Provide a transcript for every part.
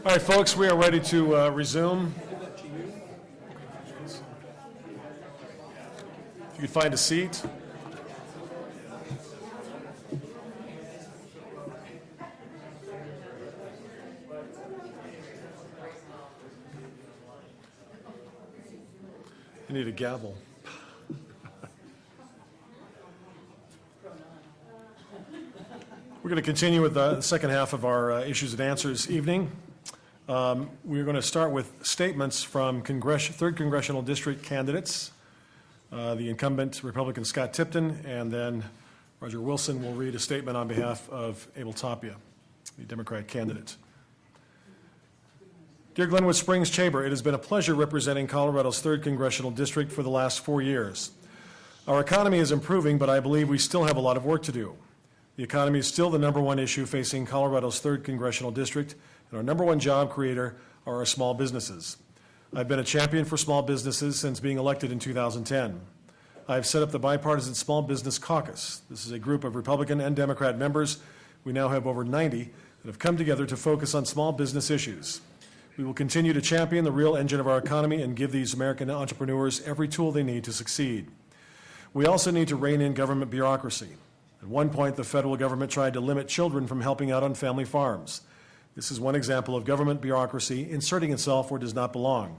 All right, folks, we are ready to resume. If you could find a seat. You need a gavel. We're going to continue with the second half of our issues and answers evening. We're going to start with statements from 3rd Congressional District candidates, the incumbent Republican Scott Tipton, and then Roger Wilson will read a statement on behalf of Abel Tapia, the Democrat candidate. Dear Glenwood Springs Chamber, it has been a pleasure representing Colorado's 3rd Congressional District for the last 4 years. Our economy is improving, but I believe we still have a lot of work to do. The economy is still the #1 issue facing Colorado's 3rd Congressional District, and our #1 job creator are our small businesses. I've been a champion for small businesses since being elected in 2010. I've set up the Bipartisan Small Business Caucus. This is a group of Republican and Democrat members. We now have over 90 that have come together to focus on small business issues. We will continue to champion the real engine of our economy and give these American entrepreneurs every tool they need to succeed. We also need to rein in government bureaucracy. At one point, the federal government tried to limit children from helping out on family farms. This is one example of government bureaucracy inserting itself where it does not belong.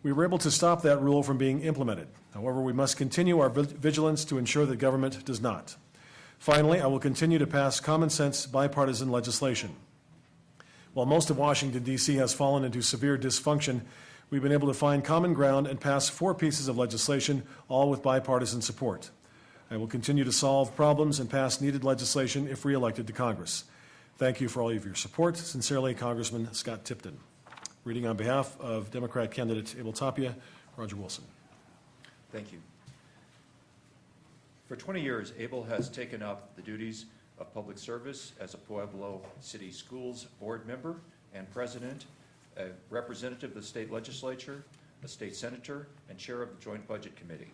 We were able to stop that rule from being implemented. However, we must continue our vigilance to ensure that government does not. Finally, I will continue to pass common sense bipartisan legislation. While most of Washington, D.C. has fallen into severe dysfunction, we've been able to find common ground and pass 4 pieces of legislation, all with bipartisan support. I will continue to solve problems and pass needed legislation if reelected to Congress. Thank you for all of your support. Sincerely, Congressman Scott Tipton. Reading on behalf of Democrat candidate Abel Tapia, Roger Wilson. Thank you. For 20 years, Abel has taken up the duties of public service as a Pueblo City Schools board member and president, a representative of the state legislature, a state senator, and chair of the Joint Budget Committee.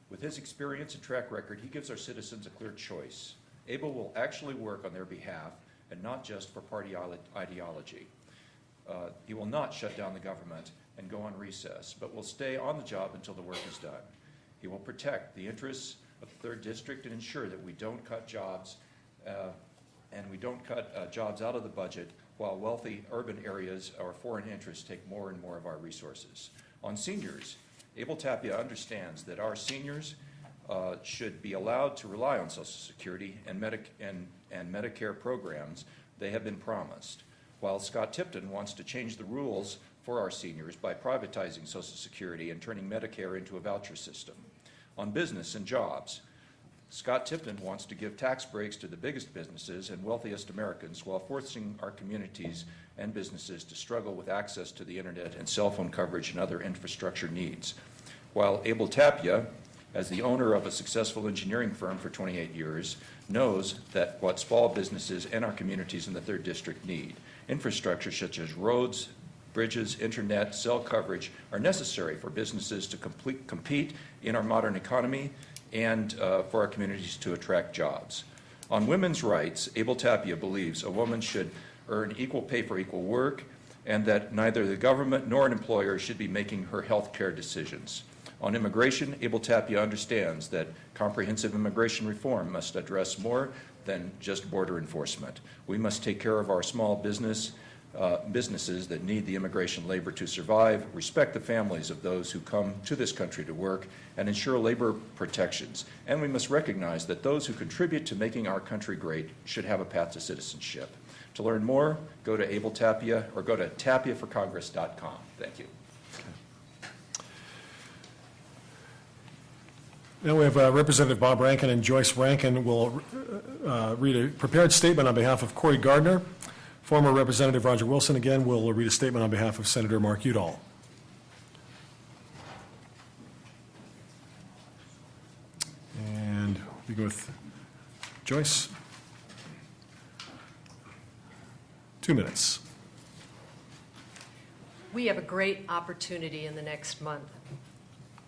With his experience and track record, he gives our citizens a clear choice. Abel will actually work on their behalf and not just for party ideology. He will not shut down the government and go on recess, but will stay on the job until the work is done. He will protect the interests of the 3rd District and ensure that we don't cut jobs jobs out of the budget while wealthy urban areas or foreign interests take more and more of our resources. On seniors, Abel Tapia understands that our seniors should be allowed to rely on Social Security and Medicare programs they have been promised, while Scott Tipton wants to change the rules for our seniors by privatizing Social Security and turning Medicare into a voucher system. On business and jobs, Scott Tipton wants to give tax breaks to the biggest businesses and wealthiest Americans while forcing our communities and businesses to struggle with access to the internet and cell phone coverage and other infrastructure needs. While Abel Tapia, as the owner of a successful engineering firm for 28 years, knows that what small businesses and our communities in the 3rd District need. Infrastructure such as roads, bridges, internet, cell coverage are necessary for businesses to compete in our modern economy and for our communities to attract jobs. On women's rights, Abel Tapia believes a woman should earn equal pay for equal work and that neither the government nor an employer should be making her health care decisions. On immigration, Abel Tapia understands that comprehensive immigration reform must address more than just border enforcement. We must take care of our small businesses that need the immigration labor to survive, respect the families of those who come to this country to work, and ensure labor protections. And we must recognize that those who contribute to making our country great should have a path to citizenship. To learn more, go to Abel Tapia or go to tapiaforcongress.com. Thank you. Now we have Representative Bob Rankin, and Joyce Rankin will read a prepared statement on behalf of Cory Gardner. Former Representative Roger Wilson, again, will read a statement on behalf of Senator Mark Udall. And we go with Joyce. 2 minutes. We have a great opportunity in the next month.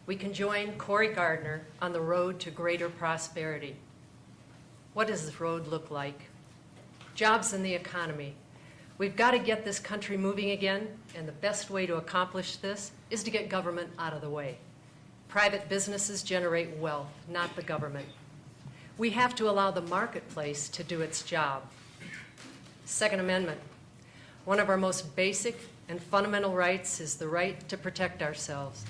We can join Cory Gardner on the road to greater prosperity. What does this road look like? Jobs in the economy. We've got to get this country moving again, and the best way to accomplish this is to get government out of the way. Private businesses generate wealth, not the government. We have to allow the marketplace to do its job. Second Amendment. One of our most basic and fundamental rights is the right to protect ourselves.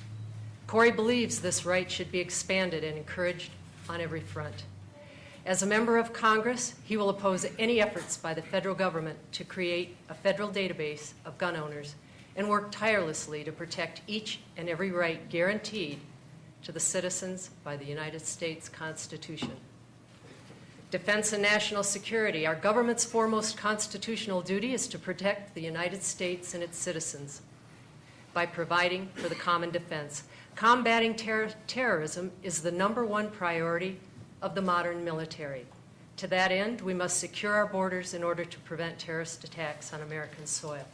Corey believes this right should be expanded and encouraged on every front. As a member of Congress, he will oppose any efforts by the federal government to create a federal database of gun owners and work tirelessly to protect each and every right guaranteed to the citizens by the United States Constitution. Defense and national security. Our government's foremost constitutional duty is to protect the United States and its citizens by providing for the common defense. Combating terrorism is the #1 priority of the modern military. To that end, we must secure our borders in order to prevent terrorist attacks on American soil.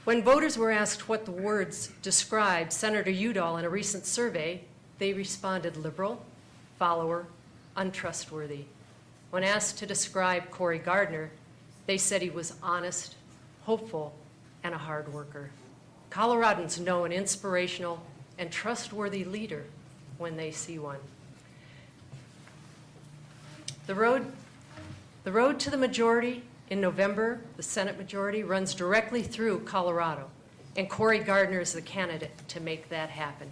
When voters were asked what the words described Senator Udall in a recent survey, they responded liberal, follower, untrustworthy. When asked to describe Cory Gardner, they said he was honest, hopeful, and a hard worker. Coloradans know an inspirational and trustworthy leader when they see one. The road to the majority in November, the Senate majority, runs directly through Colorado, and Cory Gardner is the candidate to make that happen.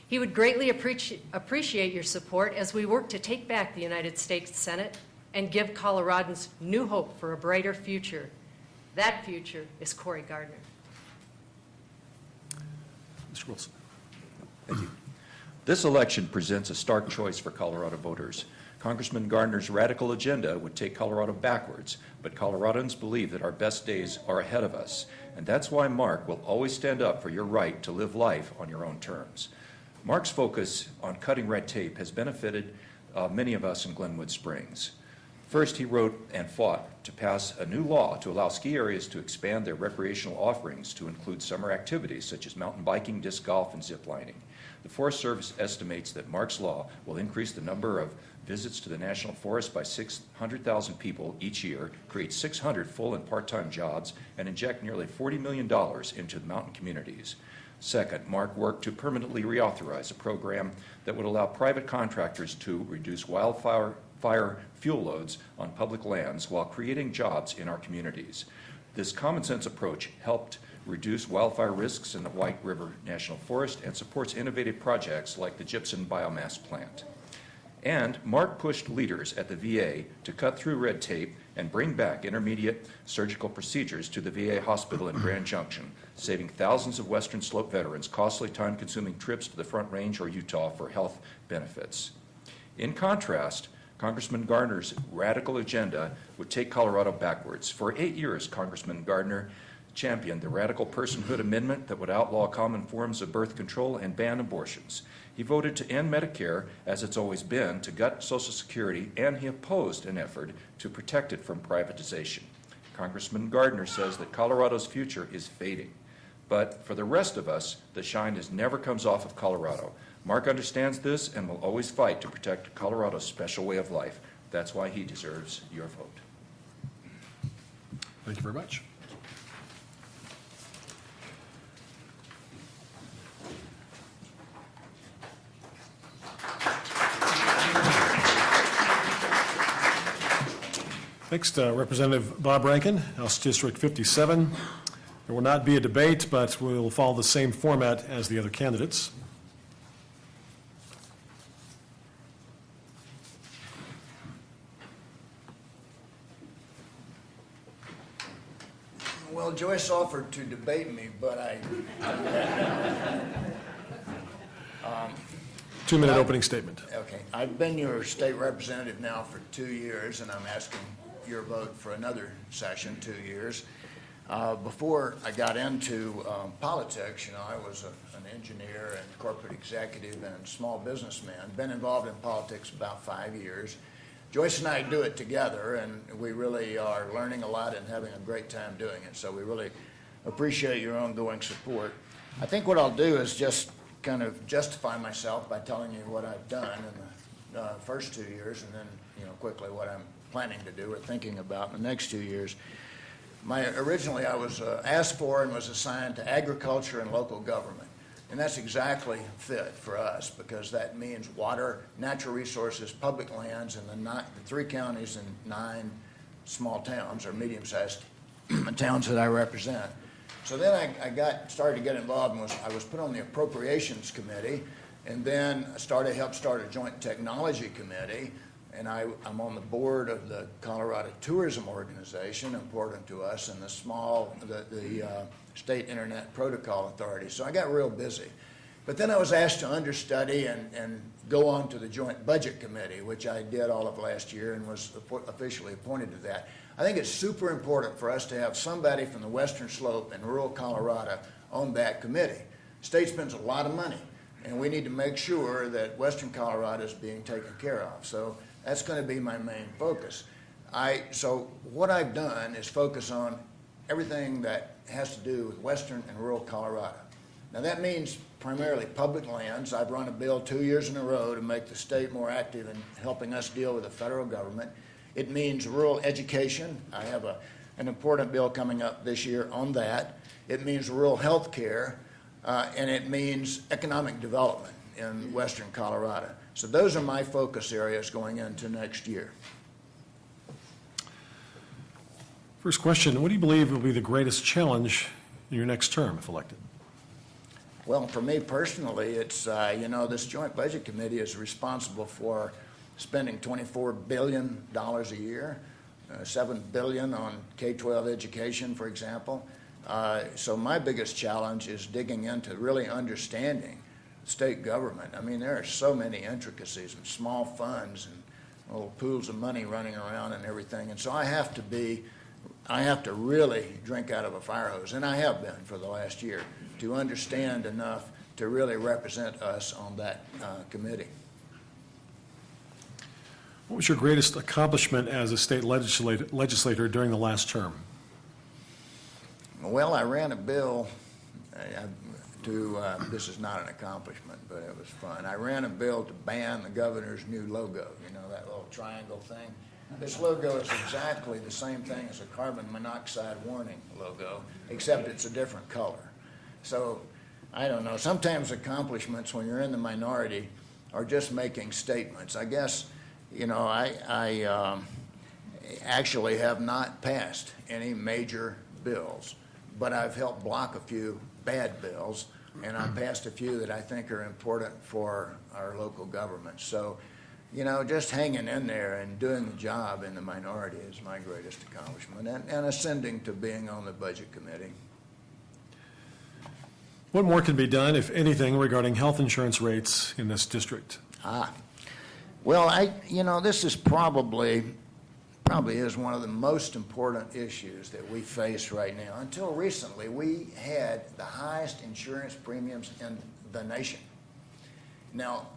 He would greatly appreciate your support as we work to take back the United States Senate and give Coloradans new hope for a brighter future. That future is Cory Gardner. Mr. Wilson. Thank you. This election presents a stark choice for Colorado voters. Congressman Gardner's radical agenda would take Colorado backwards, but Coloradans believe that our best days are ahead of us, and that's why Mark will always stand up for your right to live life on your own terms. Mark's focus on cutting red tape has benefited many of us in Glenwood Springs. First, he wrote and fought to pass a new law to allow ski areas to expand their recreational offerings to include summer activities such as mountain biking, disc golf, and zip lining. The Forest Service estimates that Mark's law will increase the number of visits to the National Forest by 600,000 people each year, create 600 full and part-time jobs, and inject nearly $40 million into the mountain communities. Second, Mark worked to permanently reauthorize a program that would allow private contractors to reduce wildfire fuel loads on public lands while creating jobs in our communities. This common-sense approach helped reduce wildfire risks in the White River National Forest and supports innovative projects like the gypsum biomass plant. And Mark pushed leaders at the VA to cut through red tape and bring back intermediate surgical procedures to the VA hospital in Grand Junction, saving thousands of Western Slope veterans costly, time-consuming trips to the Front Range or Utah for health benefits. In contrast, Congressman Gardner's radical agenda would take Colorado backwards. For 8 years, Congressman Gardner championed the radical personhood amendment that would outlaw common forms of birth control and ban abortions. He voted to end Medicare, as it's always been, to gut Social Security, and he opposed an effort to protect it from privatization. Congressman Gardner says that Colorado's future is fading. But for the rest of us, the shine never comes off of Colorado. Mark understands this and will always fight to protect Colorado's special way of life. That's why he deserves your vote. Thank you very much. Next, Representative Bob Rankin, House District 57. There will not be a debate, but we'll follow the same format as the other candidates. Well, Joyce offered to debate me, but I... 2-minute opening statement. Okay. I've been your state representative now for 2 years, and I'm asking your vote for another session, 2 years. Before I got into politics, I was an engineer and corporate executive and small businessman. Been involved in politics about 5 years. Joyce and I do it together, and we really are learning a lot and having a great time doing it. So we really appreciate your ongoing support. I think what I'll do is just kind of justify myself by telling you what I've done in the first 2 years, and then quickly what I'm planning to do or thinking about in the next 2 years. Originally, I was asked for and was assigned to agriculture and local government. And that's exactly fit for us, because that means water, natural resources, public lands, and the 3 counties and 9 small towns or medium-sized towns that I represent. So then I started to get involved and I was put on the Appropriations Committee, and then helped start a Joint Technology Committee, and I'm on the board of the Colorado Tourism Organization, important to us, and the State Internet Protocol Authority. So I got real busy. But then I was asked to understudy and go on to the Joint Budget Committee, which I did all of last year and was officially appointed to that. I think it's super important for us to have somebody from the Western Slope and rural Colorado on that committee. The state spends a lot of money, and we need to make sure that Western Colorado is being taken care of. So that's going to be my main focus. So what I've done is focus on everything that has to do with Western and rural Colorado. Now that means primarily public lands. I've run a bill 2 years in a row to make the state more active in helping us deal with the federal government. It means rural education. I have an important bill coming up this year on that. It means rural health care, and it means economic development in Western Colorado. So those are my focus areas going into next year. First question, what do you believe will be the greatest challenge in your next term if elected? Well, for me personally, it's, this Joint Budget Committee is responsible for spending $24 billion a year, $7 billion on K-12 education, for example. So my biggest challenge is digging into really understanding state government. I mean, there are so many intricacies and small funds and little pools of money running around and everything. And so I have to really drink out of a fire hose, and I have been for the last year, to understand enough to really represent us on that committee. What was your greatest accomplishment as a state legislator during the last term? Well, I ran a bill this is not an accomplishment, but it was fun. I ran a bill to ban the governor's new logo, that little triangle thing. This logo is exactly the same thing as a carbon monoxide warning logo, except it's a different color. So, I don't know, sometimes accomplishments when you're in the minority are just making statements. I guess, I actually have not passed any major bills, but I've helped block a few bad bills, and I've passed a few that I think are important for our local government. So, just hanging in there and doing the job in the minority is my greatest accomplishment, and ascending to being on the Budget Committee. What more can be done, if anything, regarding health insurance rates in this district? Well, this is probably is one of the most important issues that we face right now. Until recently, we had the highest insurance premiums in the nation. Now,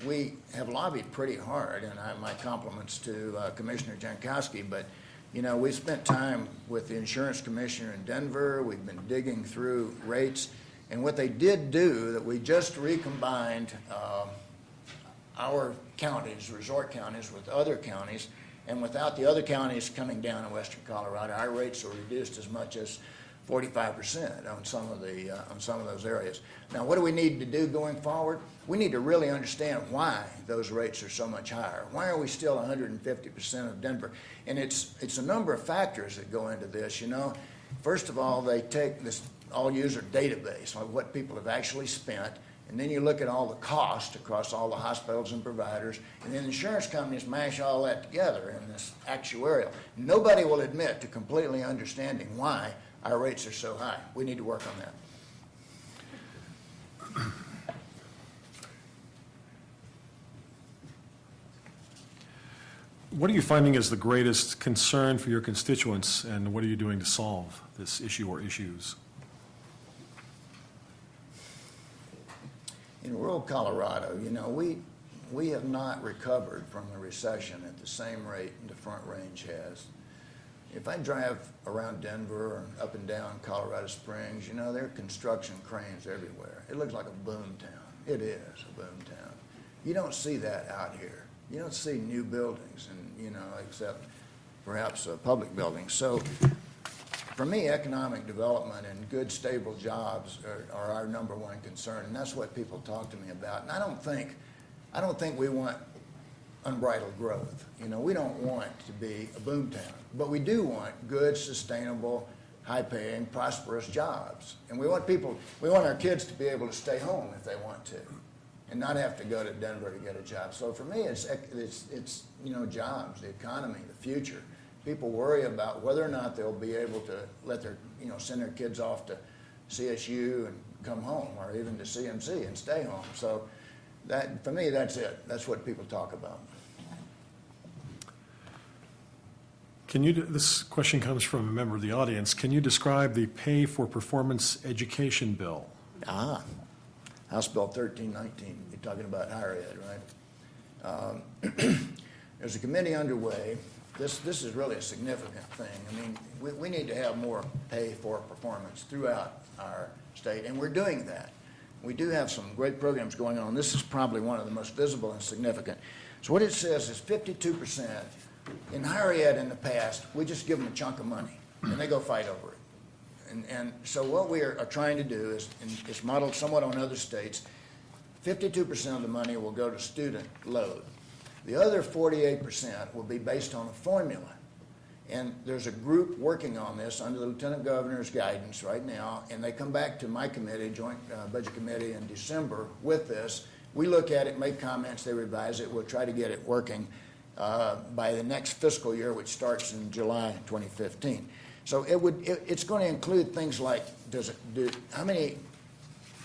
we have lobbied pretty hard, and my compliments to Commissioner Jankovsky, but we spent time with the insurance commissioner in Denver. We've been digging through rates, and what they did do, that we just recombined our counties, resort counties, with other counties, and without the other counties coming down in western Colorado, our rates are reduced as much as 45% on some of those areas. Now, what do we need to do going forward? We need to really understand why those rates are so much higher. Why are we still 150% of Denver? And it's a number of factors that go into this. First of all, they take this all-user database of what people have actually spent, and then you look at all the costs across all the hospitals and providers, and then insurance companies mash all that together in this actuarial. Nobody will admit to completely understanding why our rates are so high. We need to work on that. What are you finding as the greatest concern for your constituents, and what are you doing to solve this issue or issues? In rural Colorado, we have not recovered from the recession at the same rate the Front Range has. If I drive around Denver or up and down Colorado Springs, there are construction cranes everywhere. It looks like a boom town. It is a boom town. You don't see that out here. You don't see new buildings, and except perhaps public buildings. So for me, economic development and good, stable jobs are our number one concern, and that's what people talk to me about. And I don't think we want unbridled growth. You know, we don't want to be a boomtown, but we do want good, sustainable, high-paying, prosperous jobs. And we want our kids to be able to stay home if they want to, and not have to go to Denver to get a job. So for me, it's you know, jobs, the economy, the future. People worry about whether or not they'll be able to let their, you know, send their kids off to CSU and come home, or even to CMC and stay home. So that, for me, that's it. That's what people talk about. This question comes from a member of the audience. Can you describe the Pay for Performance Education Bill? House Bill 1319. You're talking about higher ed, right? There's a committee underway. This is really a significant thing. I mean, we need to have more pay for performance throughout our state, and we're doing that. We do have some great programs going on. This is probably one of the most visible and significant. So what it says is 52%. In higher ed in the past, we just give them a chunk of money, and they go fight over it. And so what we are trying to do is, and it's modeled somewhat on other states, 52% of the money will go to student load. The other 48% will be based on a formula. And there's a group working on this under the Lieutenant Governor's guidance right now, and they come back to my committee, Joint Budget Committee, in December with this. We look at it, make comments, they revise it. We'll try to get it working by the next fiscal year, which starts in July 2015. So it's going to include things like, how many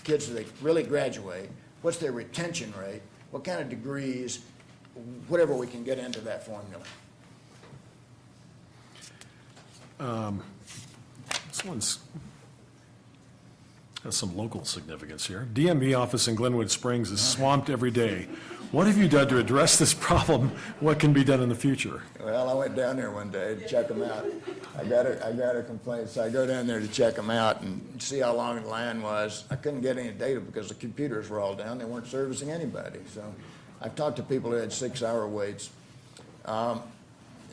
kids do they really graduate? What's their retention rate? What kind of degrees? Whatever we can get into that formula. This one's has some local significance here. DMV office in Glenwood Springs is swamped every day. What have you done to address this problem? What can be done in the future? Well, I went down there one day to check them out. I got a complaint, so I go down there to check them out and see how long the line was. I couldn't get any data because the computers were all down. They weren't servicing anybody. So I've talked to people who had 6-hour waits.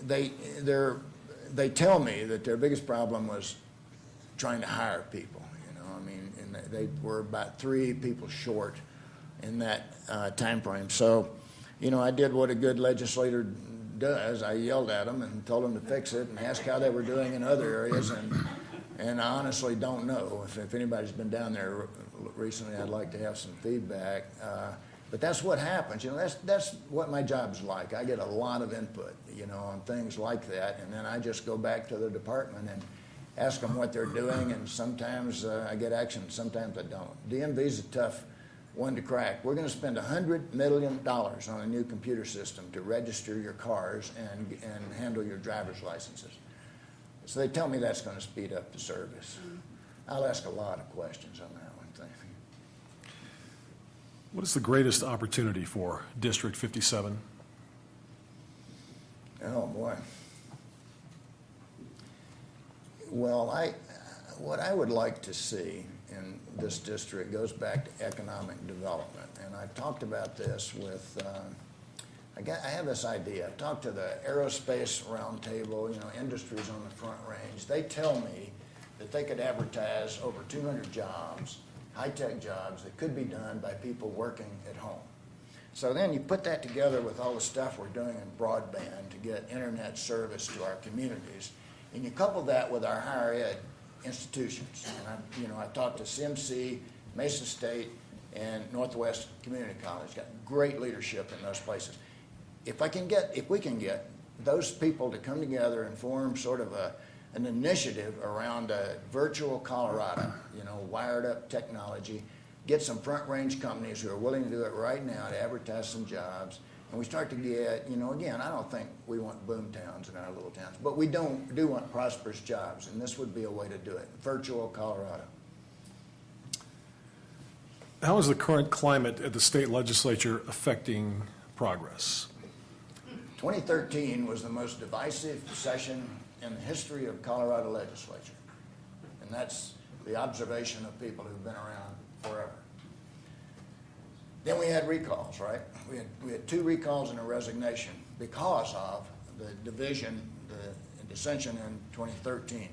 They tell me that their biggest problem was trying to hire people. You know, I mean, and they were about 3 people short in that time frame. So, you know, I did what a good legislator does. I yelled at them and told them to fix it and asked how they were doing in other areas. And I honestly don't know. If anybody's been down there recently, I'd like to have some feedback. But that's what happens. You know, that's what my job's like. I get a lot of input, you know, on things like that, and then I just go back to the department and ask them what they're doing, and sometimes I get action, sometimes I don't. DMV's a tough one to crack. We're going to spend $100 million on a new computer system to register your cars and handle your driver's licenses. So they tell me that's going to speed up the service. I'll ask a lot of questions on that one thing. What is the greatest opportunity for District 57? Oh, boy. Well, what I would like to see in this district goes back to economic development. And I talked about this with, I have this idea. I've talked to the aerospace roundtable, you know, industries on the Front Range. They tell me that they could advertise over 200 jobs, high-tech jobs that could be done by people working at home. So then you put that together with all the stuff we're doing in broadband to get internet service to our communities, and you couple that with our higher ed institutions. And I talked to CMC, Mesa State, and Northwest Community College. Got great leadership in those places. If we can get those people to come together and form sort of an initiative around a virtual Colorado, you know, wired up technology, get some Front Range companies who are willing to do it right now to advertise some jobs, and we start to get, you know, again, I don't think we want boom towns in our little towns, but we do want prosperous jobs, and this would be a way to do it, virtual Colorado. How is the current climate at the state legislature affecting progress? 2013 was the most divisive session in the history of Colorado legislature, and that's the observation of people who've been around forever. Then we had recalls, right? We had 2 recalls and a resignation because of the division, the dissension in 2013.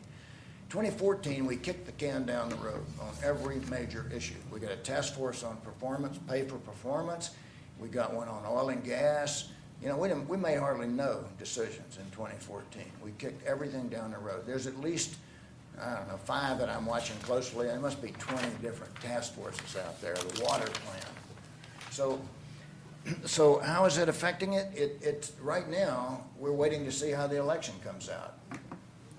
2014, we kicked the can down the road on every major issue. We got a task force on performance, pay for performance. We got one on oil and gas. You know, we made hardly no decisions in 2014. We kicked everything down the road. There's at least, I don't know, 5 that I'm watching closely. There must be 20 different task forces out there, the water plan. So how is it affecting it? It's right now, we're waiting to see how the election comes out.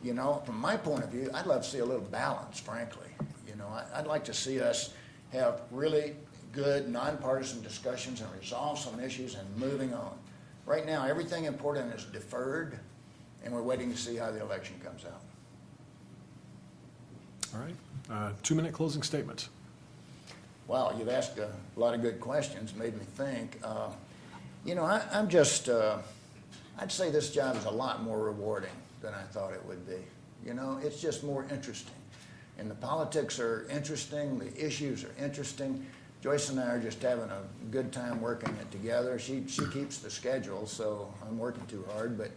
You know, from my point of view, I'd love to see a little balance, frankly. You know, I'd like to see us have really good nonpartisan discussions and resolve some issues and moving on. Right now, everything important is deferred, and we're waiting to see how the election comes out. All right. 2-minute closing statement. Wow, you've asked a lot of good questions, made me think. You know, I'm just, I'd say this job is a lot more rewarding than I thought it would be. You know, it's just more interesting. And the politics are interesting, the issues are interesting. Joyce and I are just having a good time working it together. She keeps the schedule, so I'm working too hard. But,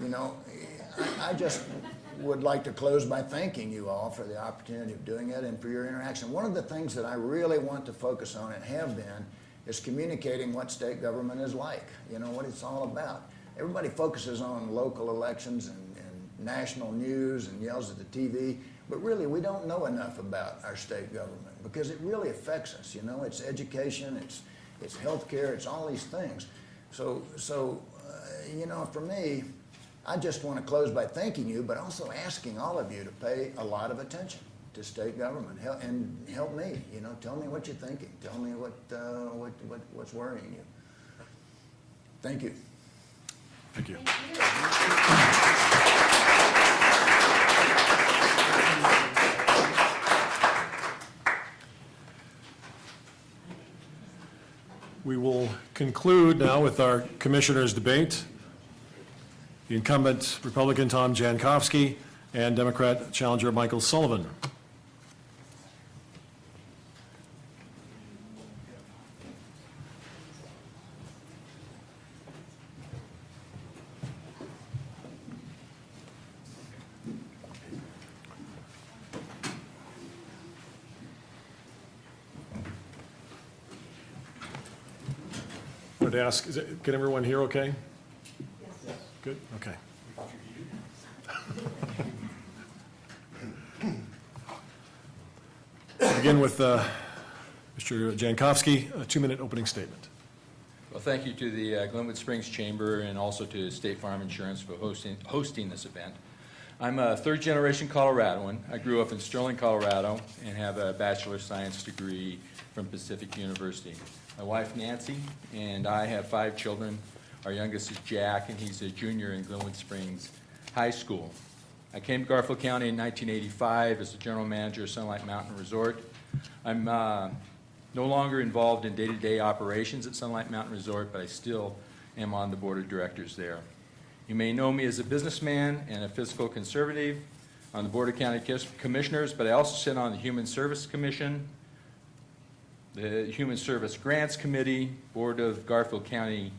you know, I just would like to close by thanking you all for the opportunity of doing it and for your interaction. One of the things that I really want to focus on and have been is communicating what state government is like, you know, what it's all about. Everybody focuses on local elections and national news and yells at the TV, but really we don't know enough about our state government because it really affects us, you know. It's education, it's healthcare, it's all these things. So you know, for me, I just want to close by thanking you, but also asking all of you to pay a lot of attention to state government and help me. You know, tell me what you're thinking. Tell me what's worrying you. Thank you. Thank you. We will conclude now with our commissioners' debate. The incumbent Republican Tom Jankovsky and Democrat challenger Michael Sullivan. I wanted to ask, can everyone hear okay? Yes. Good, okay. Begin with Mr. Jankovsky, a 2-minute opening statement. Well, thank you to the Glenwood Springs Chamber and also to State Farm Insurance for hosting this event. I'm a third-generation Coloradoan. I grew up in Sterling, Colorado, and have a Bachelor of Science degree from Pacific University. My wife, Nancy, and I have 5 children. Our youngest is Jack, and he's a junior in Glenwood Springs High School. I came to Garfield County in 1985 as the general manager of Sunlight Mountain Resort. I'm no longer involved in day-to-day operations at Sunlight Mountain Resort, but I still am on the board of directors there. You may know me as a businessman and a fiscal conservative on the Board of County Commissioners, but I also sit on the Human Service Commission, the Human Service Grants Committee, Board of Garfield County,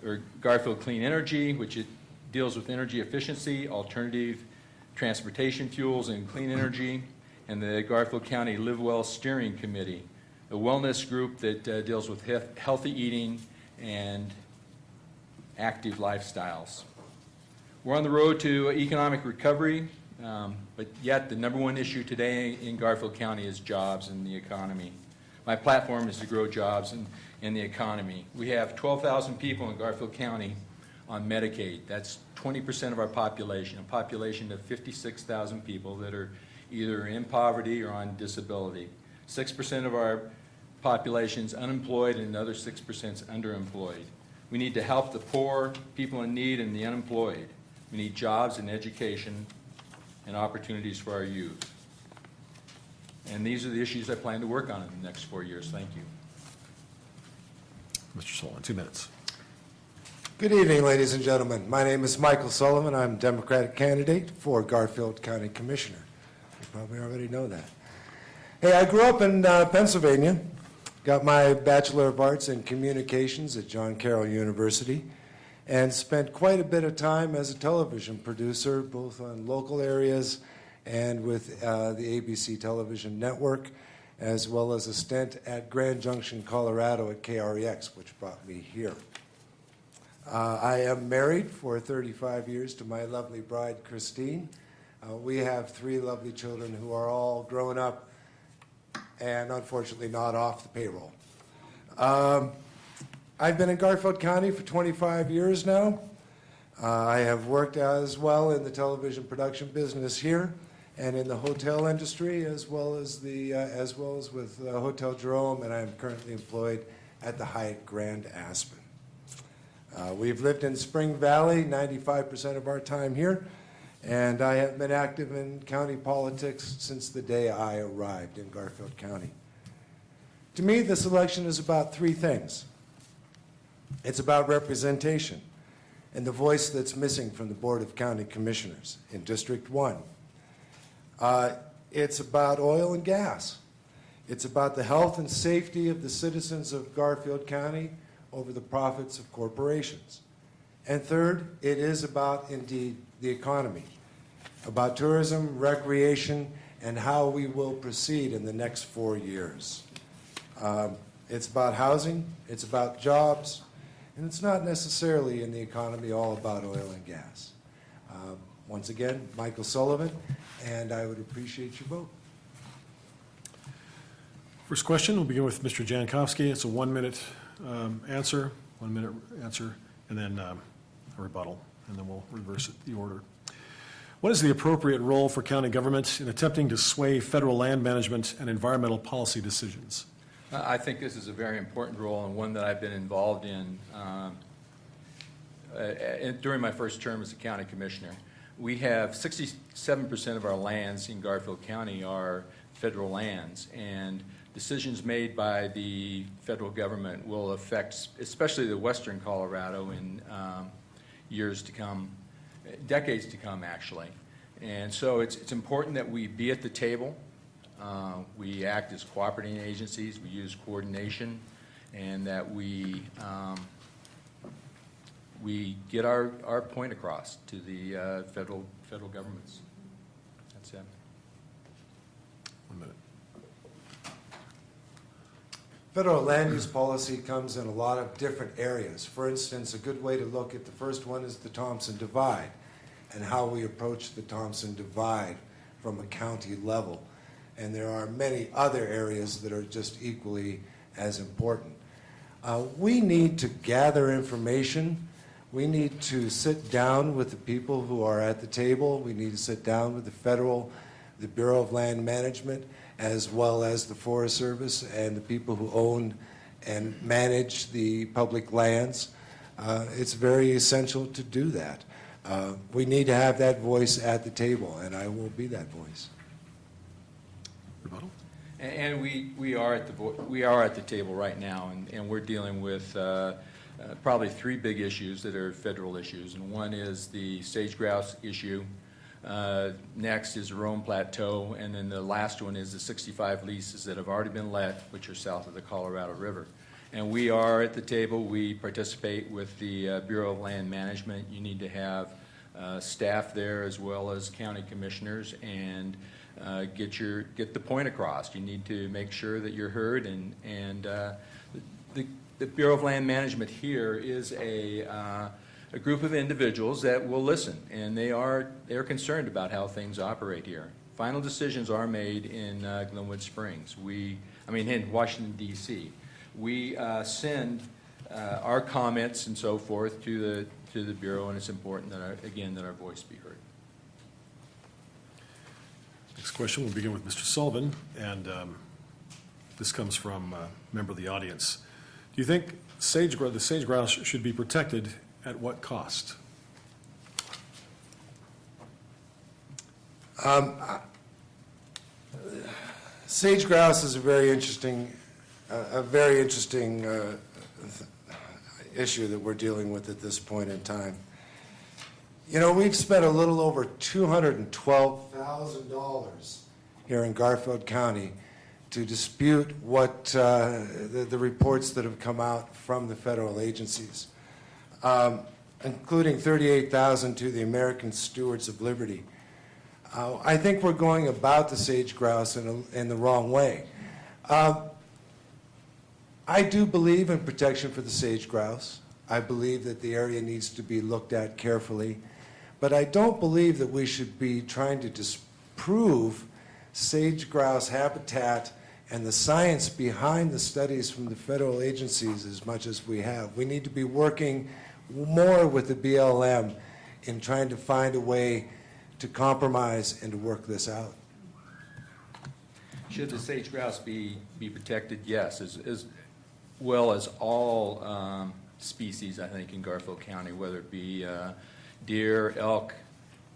or Garfield Clean Energy, which it deals with energy efficiency, alternative transportation fuels, and clean energy, and the Garfield County Live Well Steering Committee, a wellness group that deals with healthy eating and active lifestyles. We're on the road to economic recovery, but yet the number one issue today in Garfield County is jobs and the economy. My platform is to grow jobs in the economy. We have 12,000 people in Garfield County on Medicaid. That's 20% of our population, a population of 56,000 people that are either in poverty or on disability. 6% of our population is unemployed and another 6% is underemployed. We need to help the poor, people in need, and the unemployed. We need jobs and education and opportunities for our youth. And these are the issues I plan to work on in the next 4 years. Thank you. Mr. Sullivan, 2 minutes. Good evening, ladies and gentlemen. My name is Michael Sullivan. I'm Democratic candidate for Garfield County Commissioner. You probably already know that. Hey, I grew up in Pennsylvania, got my Bachelor of Arts in Communications at John Carroll University, and spent quite a bit of time as a television producer, both on local areas and with the ABC television network, as well as a stint at Grand Junction, Colorado at KREX, which brought me here. I am married for 35 years to my lovely bride, Christine. We have 3 lovely children who are all grown up and unfortunately not off the payroll. I've been in Garfield County for 25 years now. I have worked as well in the television production business here and in the hotel industry, as well as with Hotel Jerome, and I am currently employed at the Hyatt Grand Aspen. We've lived in Spring Valley 95% of our time here, and I have been active in county politics since the day I arrived in Garfield County. To me, this election is about 3 things. It's about representation and the voice that's missing from the Board of County Commissioners in District 1. It's about oil and gas. It's about the health and safety of the citizens of Garfield County over the profits of corporations. And third, it is about, indeed, the economy, about tourism, recreation, and how we will proceed in the next 4 years. It's about housing, it's about jobs, and it's not necessarily in the economy all about oil and gas. Once again, Michael Sullivan, and I would appreciate your vote. First question, we'll begin with Mr. Jankovsky. It's a 1-minute answer, and then a rebuttal, and then we'll reverse the order. What is the appropriate role for county government in attempting to sway federal land management and environmental policy decisions? I think this is a very important role and one that I've been involved in during my first term as a county commissioner. We have 67% of our lands in Garfield County are federal lands, and decisions made by the federal government will affect especially the western Colorado in years to come, decades to come actually. And so it's important that we be at the table. We act as cooperating agencies, we use coordination, and that we get our point across to the federal governments. That's it. 1 minute. Federal land use policy comes in a lot of different areas. For instance, a good way to look at the first one is the Thompson Divide and how we approach the Thompson Divide from a county level. And there are many other areas that are just equally as important. We need to gather information. We need to sit down with the people who are at the table. We need to sit down with the Bureau of Land Management, as well as the Forest Service and the people who own and manage the public lands. It's very essential to do that. We need to have that voice at the table, and I will be that voice. Rebuttal? And we are at the table right now, and we're dealing with probably 3 big issues that are federal issues, and one is the sage-grouse issue. Next is the Rome Plateau, and then the last one is the 65 leases that have already been let, which are south of the Colorado River. And we are at the table. We participate with the Bureau of Land Management. You need to have staff there as well as county commissioners, and get the point across. You need to make sure that you're heard, and the Bureau of Land Management here is a group of individuals that will listen, and they're concerned about how things operate here. Final decisions are made in Glenwood Springs. In Washington, D.C. We send our comments and so forth to the Bureau, and it's important that our voice be heard. Next question, we'll begin with Mr. Sullivan, and this comes from a member of the audience. Do you think the sage-grouse should be protected at what cost? Sage-grouse is a very interesting issue that we're dealing with at this point in time. You know, we've spent a little over $212,000 here in Garfield County to dispute what the reports that have come out from the federal agencies, including $38,000 to the American Stewards of Liberty. I think we're going about the sage grouse in the wrong way. I do believe in protection for the sage grouse. I believe that the area needs to be looked at carefully, but I don't believe that we should be trying to disprove sage grouse habitat and the science behind the studies from the federal agencies as much as we have. We need to be working more with the BLM in trying to find a way to compromise and to work this out. Should the sage grouse be protected? Yes, as well as all species, I think, in Garfield County, whether it be deer, elk,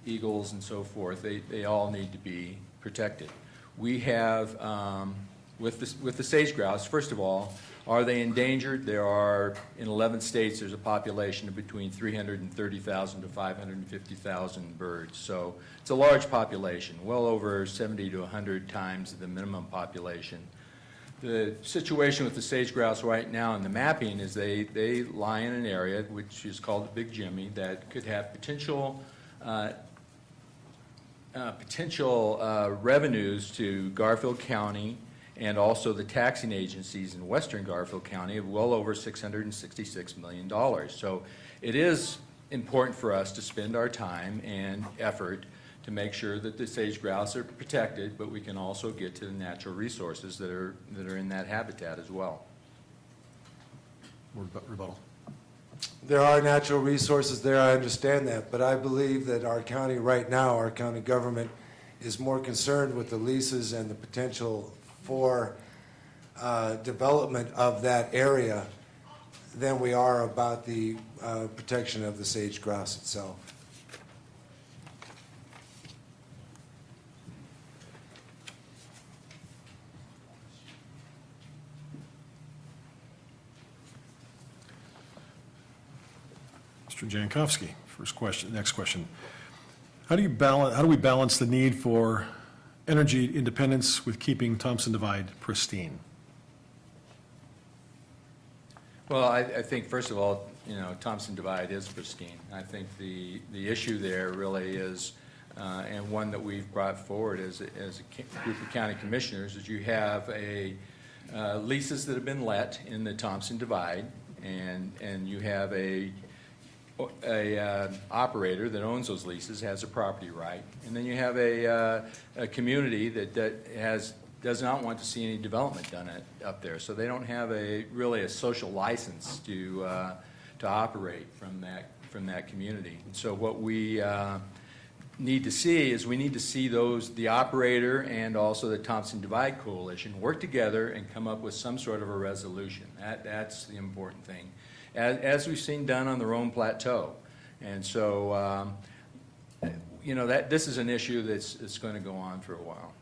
eagles, and so forth. They all need to be protected. We have, with the sage grouse, first of all, are they endangered? There are, in 11 states, there's a population of between 330,000 to 550,000 birds. So it's a large population, well over 70 to 100 times the minimum population. The situation with the sage grouse right now in the mapping is they lie in an area which is called the Big Jimmy that could have potential revenues to Garfield County and also the taxing agencies in western Garfield County of well over $666 million. So it is important for us to spend our time and effort to make sure that the sage grouse are protected, but we can also get to the natural resources that are in that habitat as well. Rebuttal. There are natural resources there, I understand that, but I believe that our county right now, our county government, is more concerned with the leases and the potential for development of that area than we are about the protection of the sage grouse itself. Mr. Jankovsky, next question. How do we balance the need for energy independence with keeping Thompson Divide pristine? Well, I think, first of all, Thompson Divide is pristine. I think the issue there really is, and one that we've brought forward as a group of county commissioners, is you have leases that have been let in the Thompson Divide, and you have a operator that owns those leases, has a property right, and then you have a community that does not want to see any development done up there, so they don't have really a social license to operate from that community. And so what we need to see is the operator and also the Thompson Divide Coalition work together and come up with some sort of a resolution. That's the important thing, as we've seen done on the Rome Plateau. And so, this is an issue that's going to go on for a while.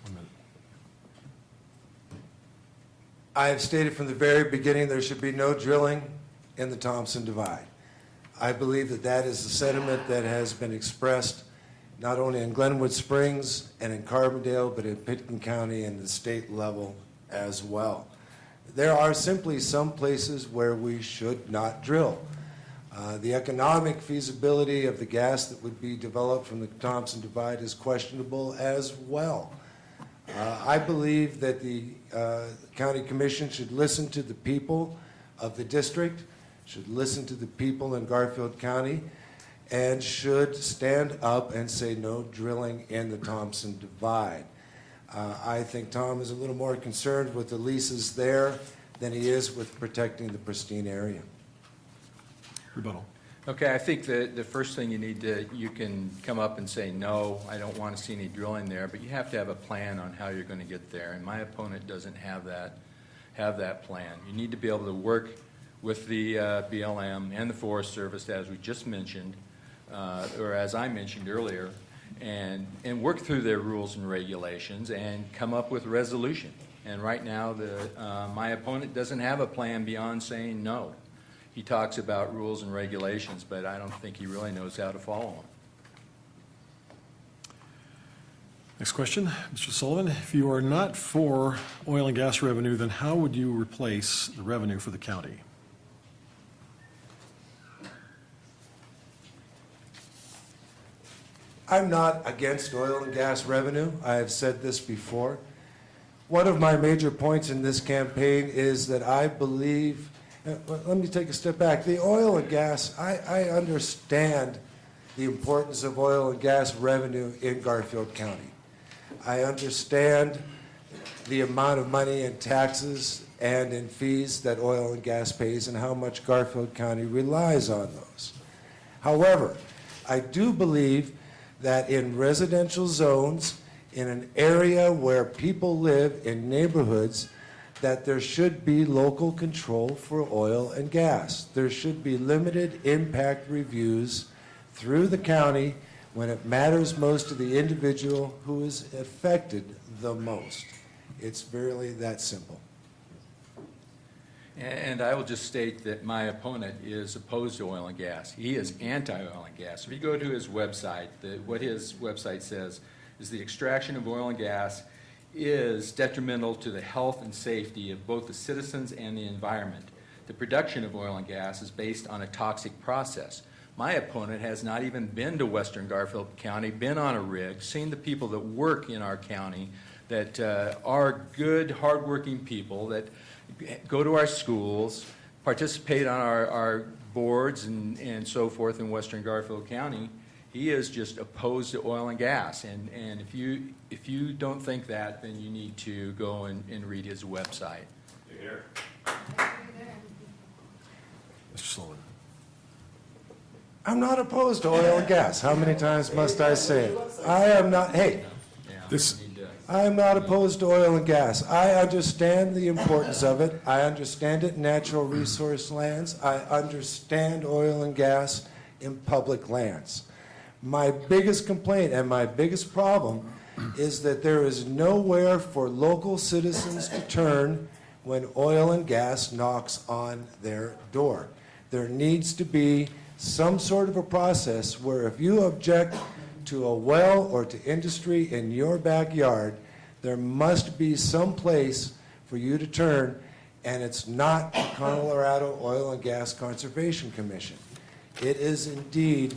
1 minute. I have stated from the very beginning there should be no drilling in the Thompson Divide. I believe that is the sentiment that has been expressed not only in Glenwood Springs and in Carbondale, but in Pitkin County and the state level as well. There are simply some places where we should not drill. The economic feasibility of the gas that would be developed from the Thompson Divide is questionable as well. I believe that the county commission should listen to the people of the district, should listen to the people in Garfield County, and should stand up and say no drilling in the Thompson Divide. I think Tom is a little more concerned with the leases there than he is with protecting the pristine area. Rebuttal. Okay, I think the first thing you can come up and say, no, I don't want to see any drilling there, but you have to have a plan on how you're going to get there, and my opponent doesn't have that plan. You need to be able to work with the BLM and the Forest Service, as we just mentioned, or as I mentioned earlier, and work through their rules and regulations and come up with a resolution. And right now, my opponent doesn't have a plan beyond saying no. He talks about rules and regulations, but I don't think he really knows how to follow them. Next question, Mr. Sullivan. If you are not for oil and gas revenue, then how would you replace the revenue for the county? I'm not against oil and gas revenue. I have said this before. One of my major points in this campaign is that I believe, let me take a step back. The oil and gas, I understand the importance of oil and gas revenue in Garfield County. I understand the amount of money in taxes and in fees that oil and gas pays and how much Garfield County relies on those. However, I do believe that in residential zones, in an area where people live, in neighborhoods, that there should be local control for oil and gas. There should be limited impact reviews through the county when it matters most to the individual who is affected the most. It's really that simple. And I will just state that my opponent is opposed to oil and gas. He is anti-oil and gas. If you go to his website, what his website says is the extraction of oil and gas is detrimental to the health and safety of both the citizens and the environment. The production of oil and gas is based on a toxic process. My opponent has not even been to western Garfield County, been on a rig, seen the people that work in our county that are good, hardworking people that go to our schools, participate on our boards and so forth in western Garfield County. He is just opposed to oil and gas. And if you don't think that, then you need to go and read his website. Mr. Sullivan. I'm not opposed to oil and gas. How many times must I say it? I am not, hey, Yeah, This- you need to- I am not opposed to oil and gas. I understand the importance of it. I understand it in natural resource lands. I understand oil and gas in public lands. My biggest complaint and my biggest problem is that there is nowhere for local citizens to turn when oil and gas knocks on their door. There needs to be some sort of a process where if you object to a well or to industry in your backyard, there must be some place for you to turn, and it's not the Colorado Oil and Gas Conservation Commission. It is indeed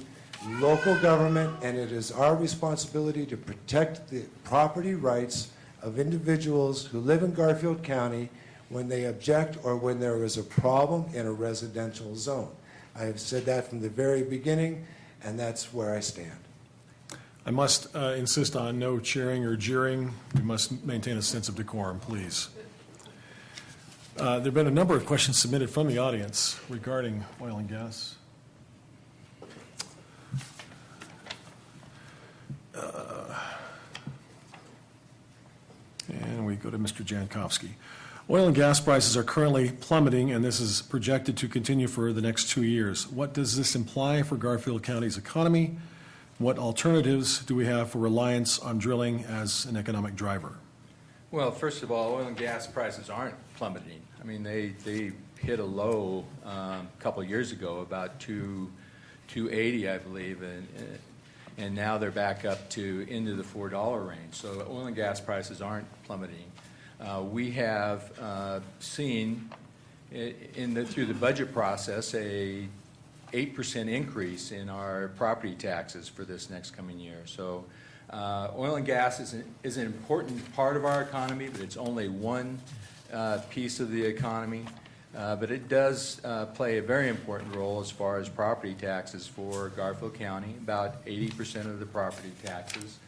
local government, and it is our responsibility to protect the property rights of individuals who live in Garfield County when they object or when there is a problem in a residential zone. I have said that from the very beginning, and that's where I stand. I must insist on no cheering or jeering. We must maintain a sense of decorum, please. There have been a number of questions submitted from the audience regarding oil and gas. And we go to Mr. Jankovsky. Oil and gas prices are currently plummeting, and this is projected to continue for the next 2 years. What does this imply for Garfield County's economy? What alternatives do we have for reliance on drilling as an economic driver? Well, first of all, oil and gas prices aren't plummeting. I mean, they hit a low a couple of years ago, about $2.80, I believe, and now they're back up to into the $4 range. So oil and gas prices aren't plummeting. We have seen through the budget process a 8% increase in our property taxes for this next coming year. So oil and gas is an important part of our economy, but it's only one piece of the economy. But it does play a very important role as far as property taxes for Garfield County, about 80% of the property taxes.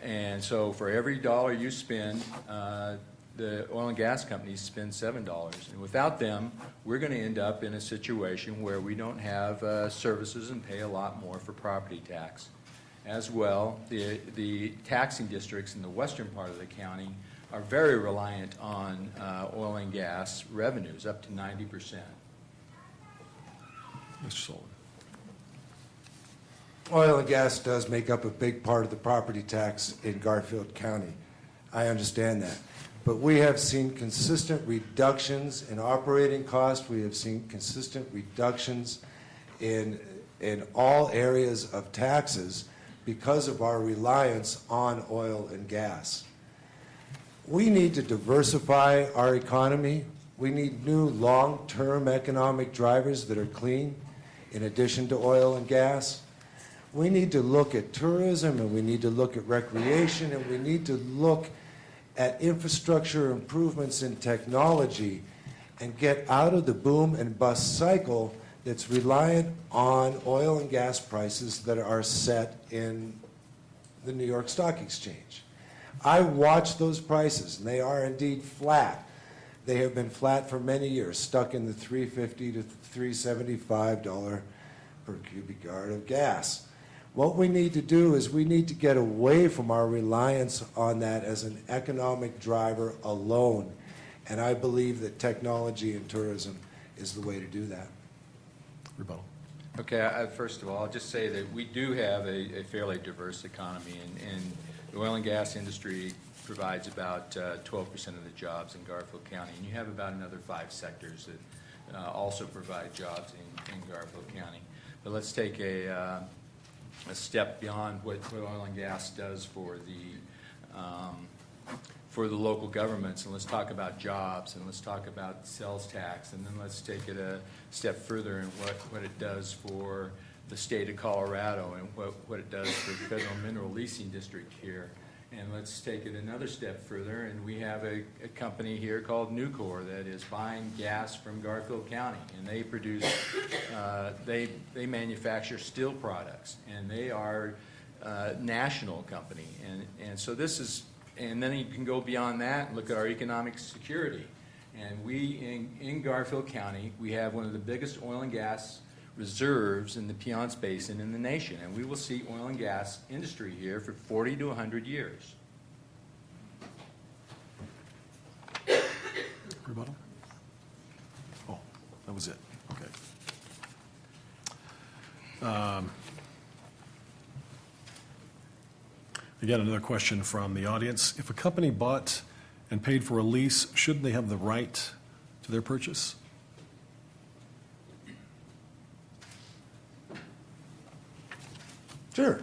And so for every dollar you spend, the oil and gas companies spend $7. And without them, we're going to end up in a situation where we don't have services and pay a lot more for property tax. As well, the taxing districts in the western part of the county are very reliant on oil and gas revenues, up to 90%. Mr. Sullivan. Oil and gas does make up a big part of the property tax in Garfield County. I understand that. But we have seen consistent reductions in operating costs. We have seen consistent reductions in all areas of taxes because of our reliance on oil and gas. We need to diversify our economy. We need new long-term economic drivers that are clean in addition to oil and gas. We need to look at tourism, and we need to look at recreation, and we need to look at infrastructure improvements in technology and get out of the boom and bust cycle that's reliant on oil and gas prices that are set in the New York Stock Exchange. I watch those prices, and they are indeed flat. They have been flat for many years, stuck in the $3.50 to $3.75 per cubic yard of gas. What we need to do is we need to get away from our reliance on that as an economic driver alone. And I believe that technology and tourism is the way to do that. Rebuttal. Okay, first of all, I'll just say that we do have a fairly diverse economy, and the oil and gas industry provides about 12% of the jobs in Garfield County, and you have about another 5 sectors that also provide jobs in Garfield County. But let's take a step beyond what oil and gas does for the local governments, and let's talk about jobs, and let's talk about sales tax, and then let's take it a step further in what it does for the state of Colorado and what it does for the Federal Mineral Leasing District here. And let's take it another step further, and we have a company here called Nucor that is buying gas from Garfield County, and they produce, they manufacture steel products, and they are a national company. And so this is, and then you can go beyond that and look at our economic security. And we, in Garfield County, we have one of the biggest oil and gas reserves in the Piceance Basin in the nation, and we will see oil and gas industry here for 40 to 100 years. Rebuttal? Oh, that was it. Okay. Again, another question from the audience. If a company bought and paid for a lease, shouldn't they have the right to their purchase? Sure.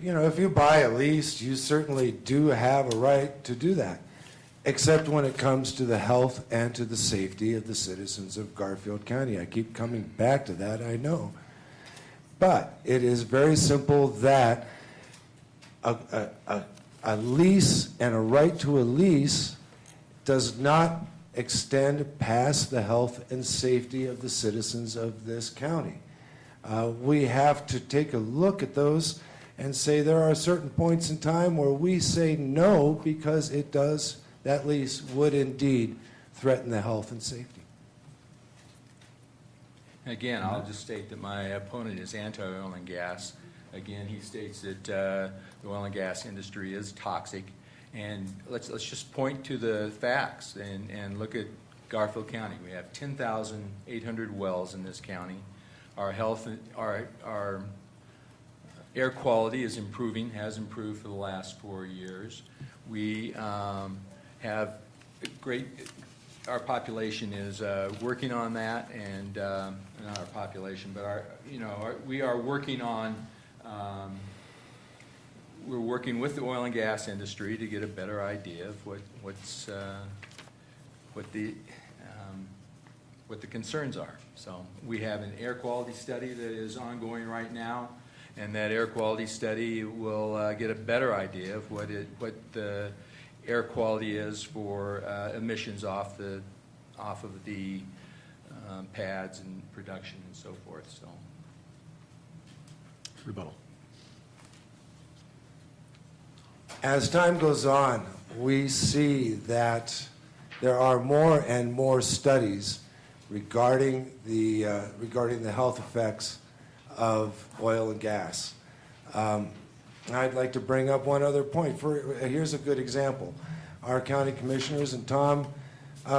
You know, if you buy a lease, you certainly do have a right to do that, except when it comes to the health and to the safety of the citizens of Garfield County. I keep coming back to that, I know. But it is very simple that a lease and a right to a lease does not extend past the health and safety of the citizens of this county. We have to take a look at those and say there are certain points in time where we say no because it does, that lease would indeed threaten the health and safety. Again, I'll just state that my opponent is anti-oil and gas. Again, he states that the oil and gas industry is toxic. And let's just point to the facts and look at Garfield County. We have 10,800 wells in this county. Our health, our air quality is improving, has improved for the last 4 years. We have great, our population is working on that, and not our population, but we are working on, we're working with the oil and gas industry to get a better idea of what the concerns are. So we have an air quality study that is ongoing right now, and that air quality study will get a better idea of what the air quality is for emissions off of the pads and production and so forth. So. Rebuttal. As time goes on, we see that there are more and more studies regarding the health effects of oil and gas. I'd like to bring up one other point. Here's a good example. Our county commissioners and Tom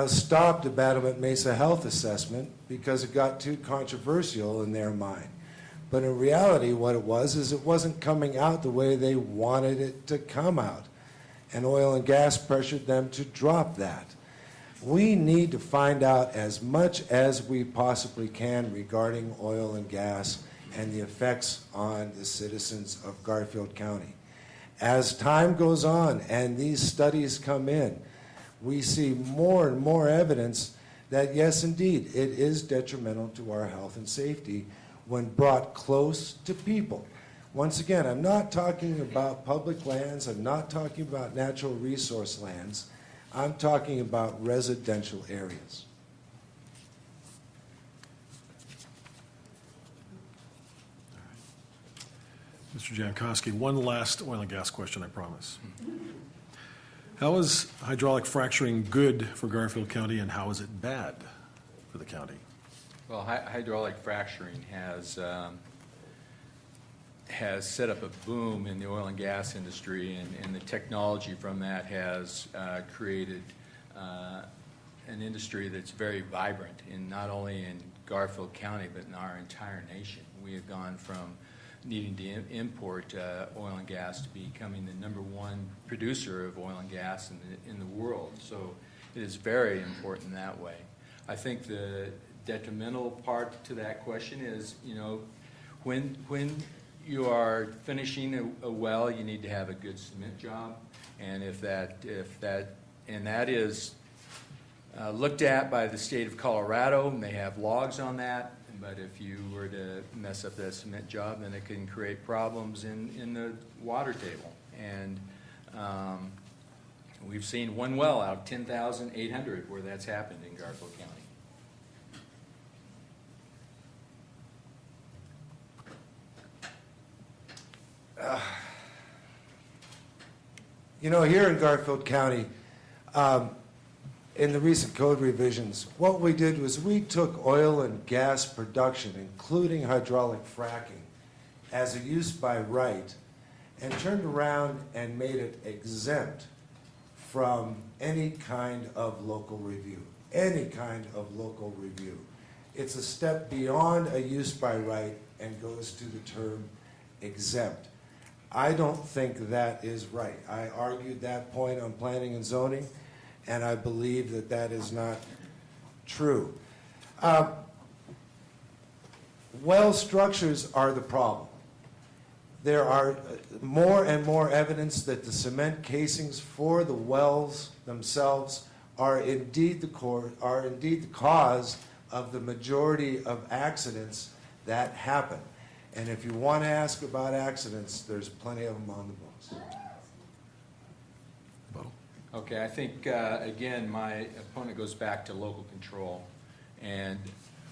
stopped the Battlement Mesa health assessment because it got too controversial in their mind. But in reality, what it was is it wasn't coming out the way they wanted it to come out. And oil and gas pressured them to drop that. We need to find out as much as we possibly can regarding oil and gas and the effects on the citizens of Garfield County. As time goes on and these studies come in, we see more and more evidence that, yes, indeed, it is detrimental to our health and safety when brought close to people. Once again, I'm not talking about public lands, I'm not talking about natural resource lands, I'm talking about residential areas. Mr. Jankovsky, one last oil and gas question, I promise. How is hydraulic fracturing good for Garfield County, and how is it bad for the county? Well, hydraulic fracturing has set up a boom in the oil and gas industry, and the technology from that has created an industry that's very vibrant, in not only in Garfield County, but in our entire nation. We have gone from needing to import oil and gas to becoming the #1 producer of oil and gas in the world. So it is very important that way. I think the detrimental part to that question is, you know, when you are finishing a well, you need to have a good cement job, and if that is looked at by the state of Colorado, and they have logs on that. But if you were to mess up that cement job, then it can create problems in the water table. And we've seen one well out of 10,800 where that's happened in Garfield County. You know, here in Garfield County, in the recent code revisions, what we did was we took oil and gas production, including hydraulic fracking, as a use by right, and turned around and made it exempt from any kind of local review. Any kind of local review. It's a step beyond a use by right and goes to the term exempt. I don't think that is right. I argued that point on planning and zoning, and I believe that that is not true. Well structures are the problem. There are more and more evidence that the cement casings for the wells themselves are indeed the cause of the majority of accidents that happen. And if you want to ask about accidents, there's plenty of them on the books. Okay, I think, again, my opponent goes back to local control. And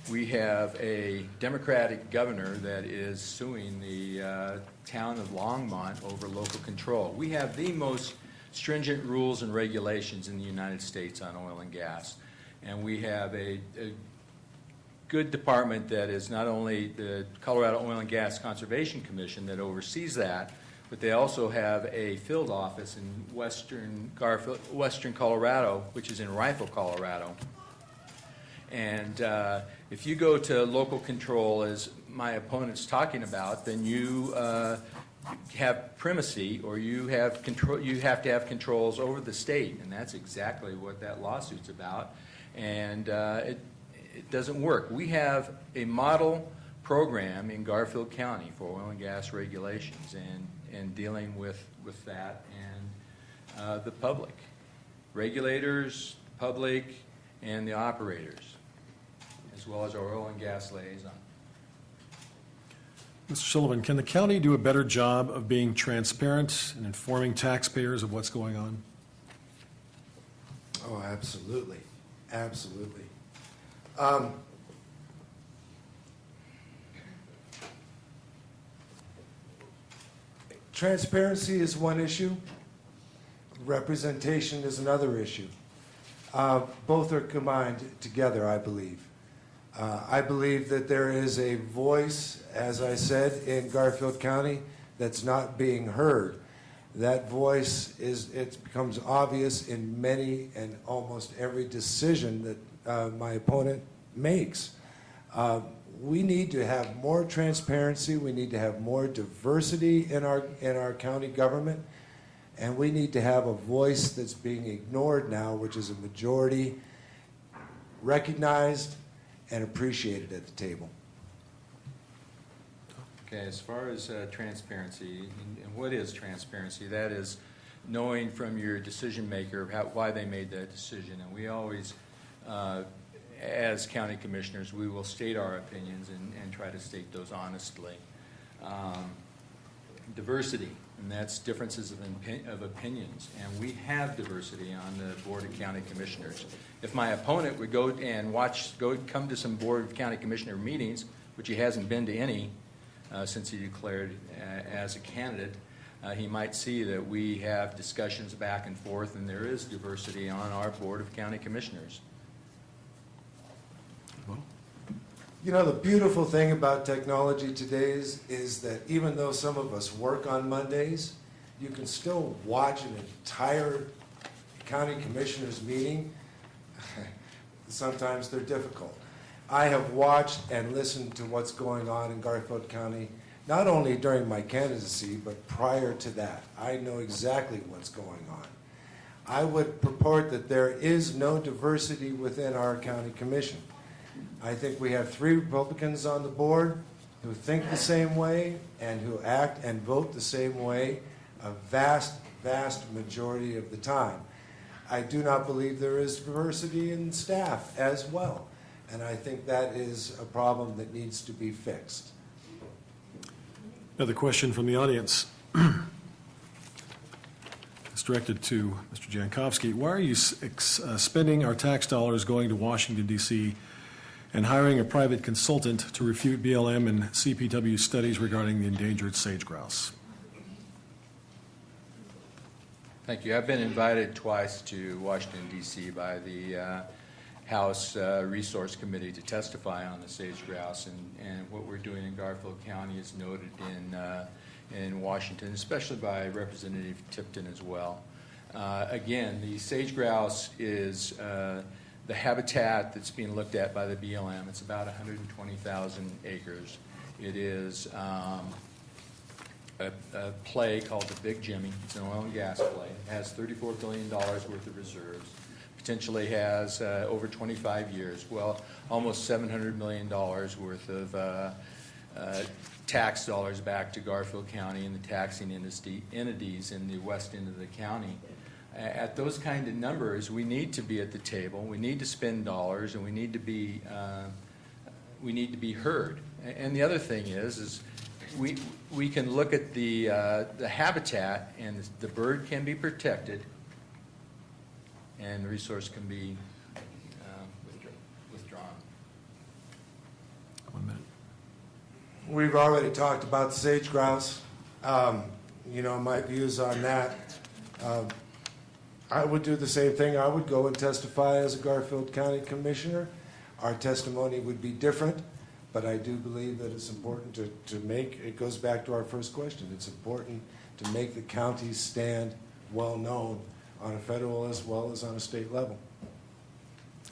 we have a Democratic governor that is suing the town of Longmont over local control. We have the most stringent rules and regulations in the United States on oil and gas. And we have a good department that is not only the Colorado Oil and Gas Conservation Commission that oversees that, but they also have a field office in western Colorado, which is in Rifle, Colorado. And if you go to local control, as my opponent's talking about, then you have primacy, or you have control. You have to have controls over the state, and that's exactly what that lawsuit's about. And it doesn't work. We have a model program in Garfield County for oil and gas regulations and dealing with that and the public, regulators, public, and the operators, as well as our oil and gas liaison. Mr. Sullivan, can the county do a better job of being transparent and informing taxpayers of what's going on? Oh, absolutely. Absolutely. Transparency is one issue. Representation is another issue. Both are combined together, I believe. I believe that there is a voice, as I said, in Garfield County that's not being heard. That voice it becomes obvious in many and almost every decision that my opponent makes. We need to have more transparency. We need to have more diversity in our county government, and we need to have a voice that's being ignored now, which is a majority recognized and appreciated at the table. Okay, as far as transparency, and what is transparency? That is knowing from your decision maker why they made that decision. And we always, as county commissioners, we will state our opinions and try to state those honestly. Diversity, and that's differences of opinions, and we have diversity on the Board of County Commissioners. If my opponent would go and come to some Board of County Commissioner meetings, which he hasn't been to any since he declared as a candidate, he might see that we have discussions back and forth, and there is diversity on our Board of County Commissioners. You know, the beautiful thing about technology today is that even though some of us work on Mondays, you can still watch an entire county commissioners meeting. Sometimes they're difficult. I have watched and listened to what's going on in Garfield County, not only during my candidacy, but prior to that. I know exactly what's going on. I would purport that there is no diversity within our county commission. I think we have 3 Republicans on the board who think the same way and who act and vote the same way a vast, vast majority of the time. I do not believe there is diversity in staff as well, and I think that is a problem that needs to be fixed. Another question from the audience. It's directed to Mr. Jankovsky. Why are you spending our tax dollars going to Washington, D.C., and hiring a private consultant to refute BLM and CPW studies regarding the endangered sage grouse? Thank you. I've been invited twice to Washington, D.C. by the House Resource Committee to testify on the sage grouse, and what we're doing in Garfield County is noted in Washington, especially by Representative Tipton as well. Again, the sage grouse is the habitat that's being looked at by the BLM. It's about 120,000 acres. It is a play called the Big Jimmy. It's an oil and gas play. It has $34 billion worth of reserves. Potentially has over 25 years, well, almost $700 million worth of tax dollars back to Garfield County and the taxing entities in the west end of the county. At those kind of numbers, we need to be at the table. We need to spend dollars, and we need to be heard. And the other thing is we can look at the habitat, and the bird can be protected, and the resource can be withdrawn. 1 minute. We've already talked about the sage grouse. You know, my views on that. I would do the same thing. I would go and testify as a Garfield County Commissioner. Our testimony would be different, but I do believe that it's important to make, it goes back to our first question, it's important to make the counties stand well known on a federal as well as on a state level.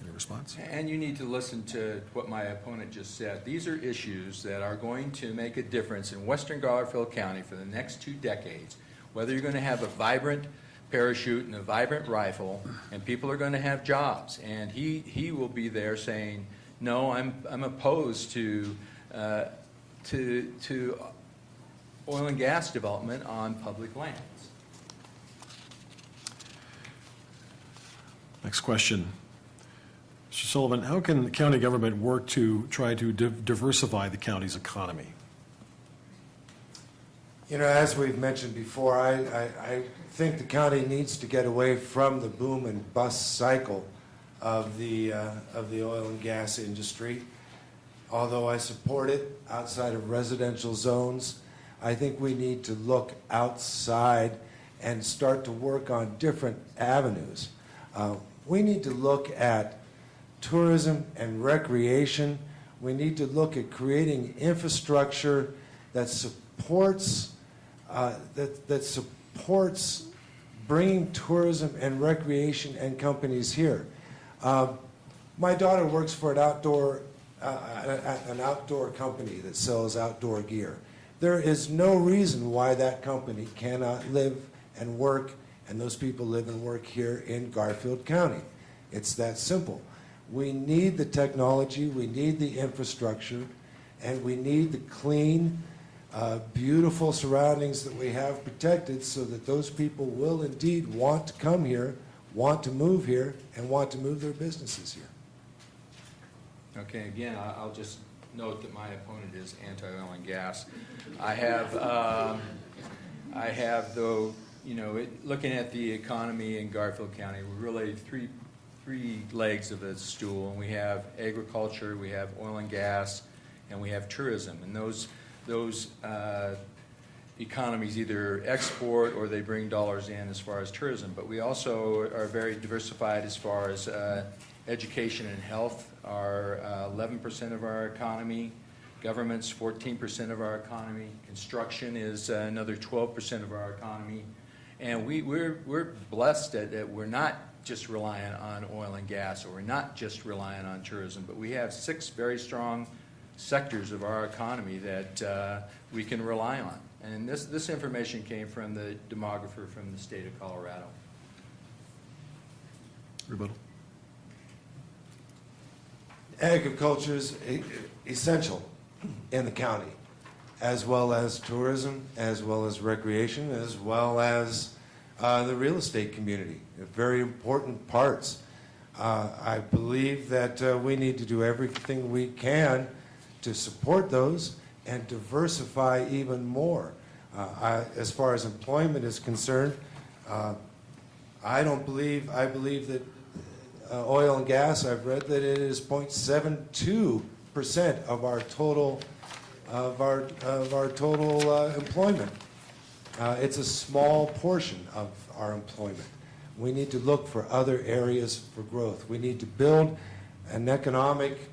Any response? And you need to listen to what my opponent just said. These are issues that are going to make a difference in western Garfield County for the next 2 decades. Whether you're going to have a vibrant parachute and a vibrant rifle, and people are going to have jobs. And he will be there saying, no, I'm opposed to oil and gas development on public lands. Next question. Mr. Sullivan, how can the county government work to try to diversify the county's economy? You know, as we've mentioned before, I think the county needs to get away from the boom and bust cycle of the oil and gas industry. Although I support it outside of residential zones, I think we need to look outside and start to work on different avenues. We need to look at tourism and recreation. We need to look at creating infrastructure that supports bringing tourism and recreation and companies here. My daughter works for an outdoor company that sells outdoor gear. There is no reason why that company cannot live and work, and those people live and work here in Garfield County. It's that simple. We need the technology, we need the infrastructure, and we need the clean, beautiful surroundings that we have protected so that those people will indeed want to come here, want to move here, and want to move their businesses here. Okay, again, I'll just note that my opponent is anti-oil and gas. I have though, looking at the economy in Garfield County, we're really three legs of a stool, and we have agriculture, we have oil and gas, and we have tourism. And those economies either export or they bring dollars in as far as tourism. But we also are very diversified as far as education and health are 11% of our economy. Government's 14% of our economy. Construction is another 12% of our economy. And we're blessed that we're not just reliant on oil and gas, or we're not just reliant on tourism, but we have 6 very strong sectors of our economy that we can rely on. And this information came from the demographer from the state of Colorado. Rebuttal. Agriculture is essential in the county, as well as tourism, as well as recreation, as well as the real estate community. They're very important parts. I believe that we need to do everything we can to support those and diversify even more. As far as employment is concerned, I believe that oil and gas, I've read that it is 0.72% of our total employment. It's a small portion of our employment. We need to look for other areas for growth. We need to build an economic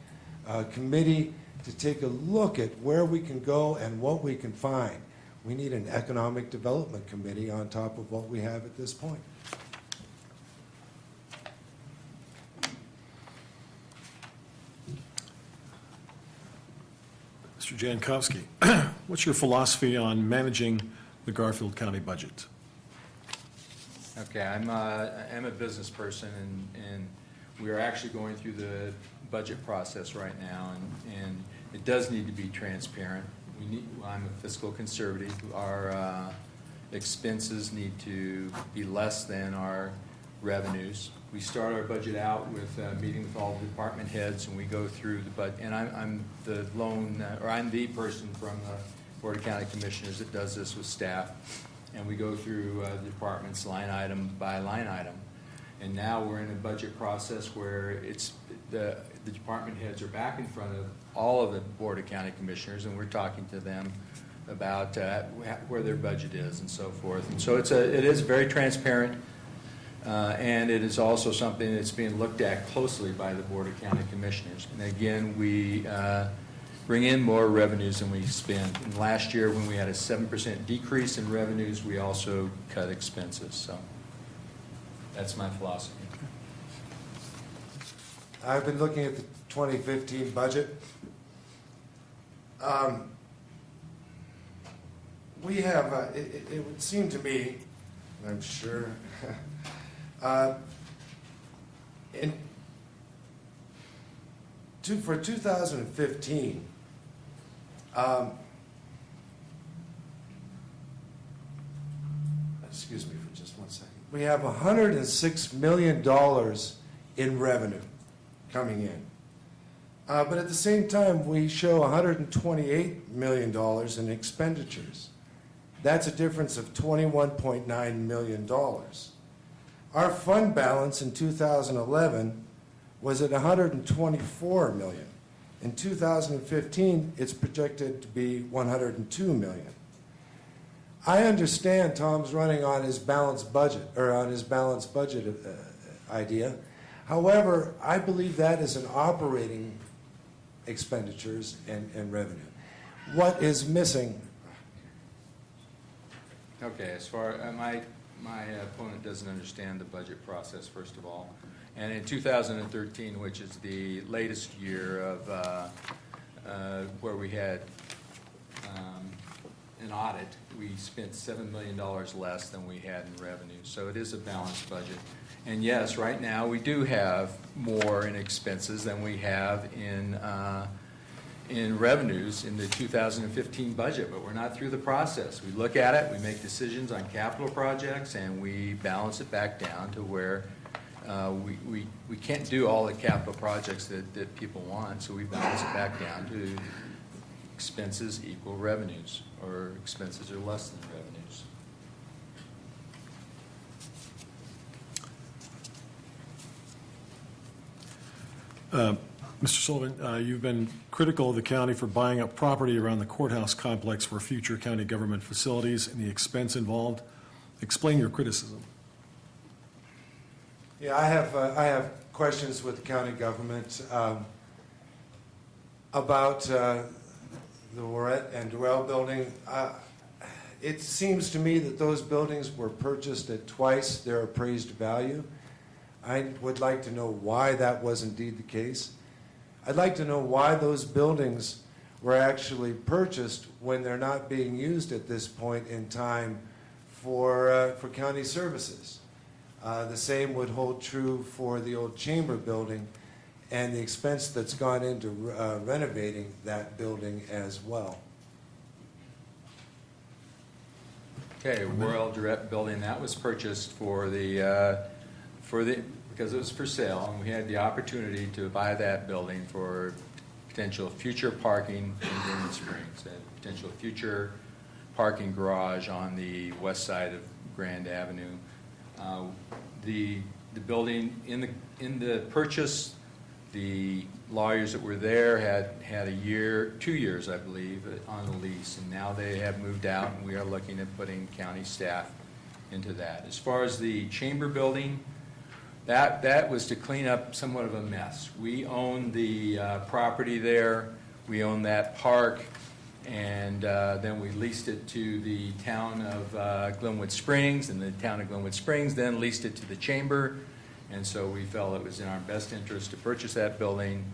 committee to take a look at where we can go and what we can find. We need an economic development committee on top of what we have at this point. Mr. Jankovsky, what's your philosophy on managing the Garfield County budget? Okay, I'm a business person, and we are actually going through the budget process right now, and it does need to be transparent. I'm a fiscal conservative. Our expenses need to be less than our revenues. We start our budget out with a meeting with all the department heads, and we go through the budget. And I'm the I'm the person from the Board of County Commissioners that does this with staff. And we go through the departments line item by line item. And now we're in a budget process where it's the department heads are back in front of all of the Board of County Commissioners, and we're talking to them about where their budget is and so forth. And so it is very transparent, and it is also something that's being looked at closely by the Board of County Commissioners. And again, we bring in more revenues than we spend. And last year, when we had a 7% decrease in revenues, we also cut expenses. So that's my philosophy. I've been looking at the 2015 budget. We have, it would seem to me, I'm sure, for 2015, excuse me for just 1 second. We have $106 million in revenue coming in. But at the same time, we show $128 million in expenditures. That's a difference of $21.9 million. Our fund balance in 2011 was at $124 million. In 2015, it's projected to be $102 million. I understand Tom's running on his balanced budget, idea. However, I believe that is an operating expenditures and revenue. What is missing? Okay, as far my opponent doesn't understand the budget process, first of all. And in 2013, which is the latest year of where we had an audit, we spent $7 million less than we had in revenue. So it is a balanced budget. And yes, right now we do have more in expenses than we have in revenues in the 2015 budget, but we're not through the process. We look at it, we make decisions on capital projects, and we balance it back down to where We can't do all the capital projects that people want, so we balance it back down to expenses equal revenues, or expenses are less than revenues. Mr. Sullivan, you've been critical of the county for buying up property around the courthouse complex for future county government facilities and the expense involved. Explain your criticism. Yeah, I have questions with the county government about the Warrett and Durrell building. It seems to me that those buildings were purchased at twice their appraised value. I would like to know why that was indeed the case. I'd like to know why those buildings were actually purchased when they're not being used at this point in time for county services. The same would hold true for the old chamber building and the expense that's gone into renovating that building as well. Okay, Royal Direct building, that was purchased because it was for sale, and we had the opportunity to buy that building for potential future parking in Glenwood Springs, a potential future parking garage on the west side of Grand Avenue. The building, in the purchase, the lawyers that were there had a year, 2 years, I believe, on the lease, and now they have moved out, and we are looking at putting county staff into that. As far as the chamber building, that was to clean up somewhat of a mess. We own the property there, we own that park, and then we leased it to the town of Glenwood Springs, and the town of Glenwood Springs then leased it to the chamber, and so we felt it was in our best interest to purchase that building,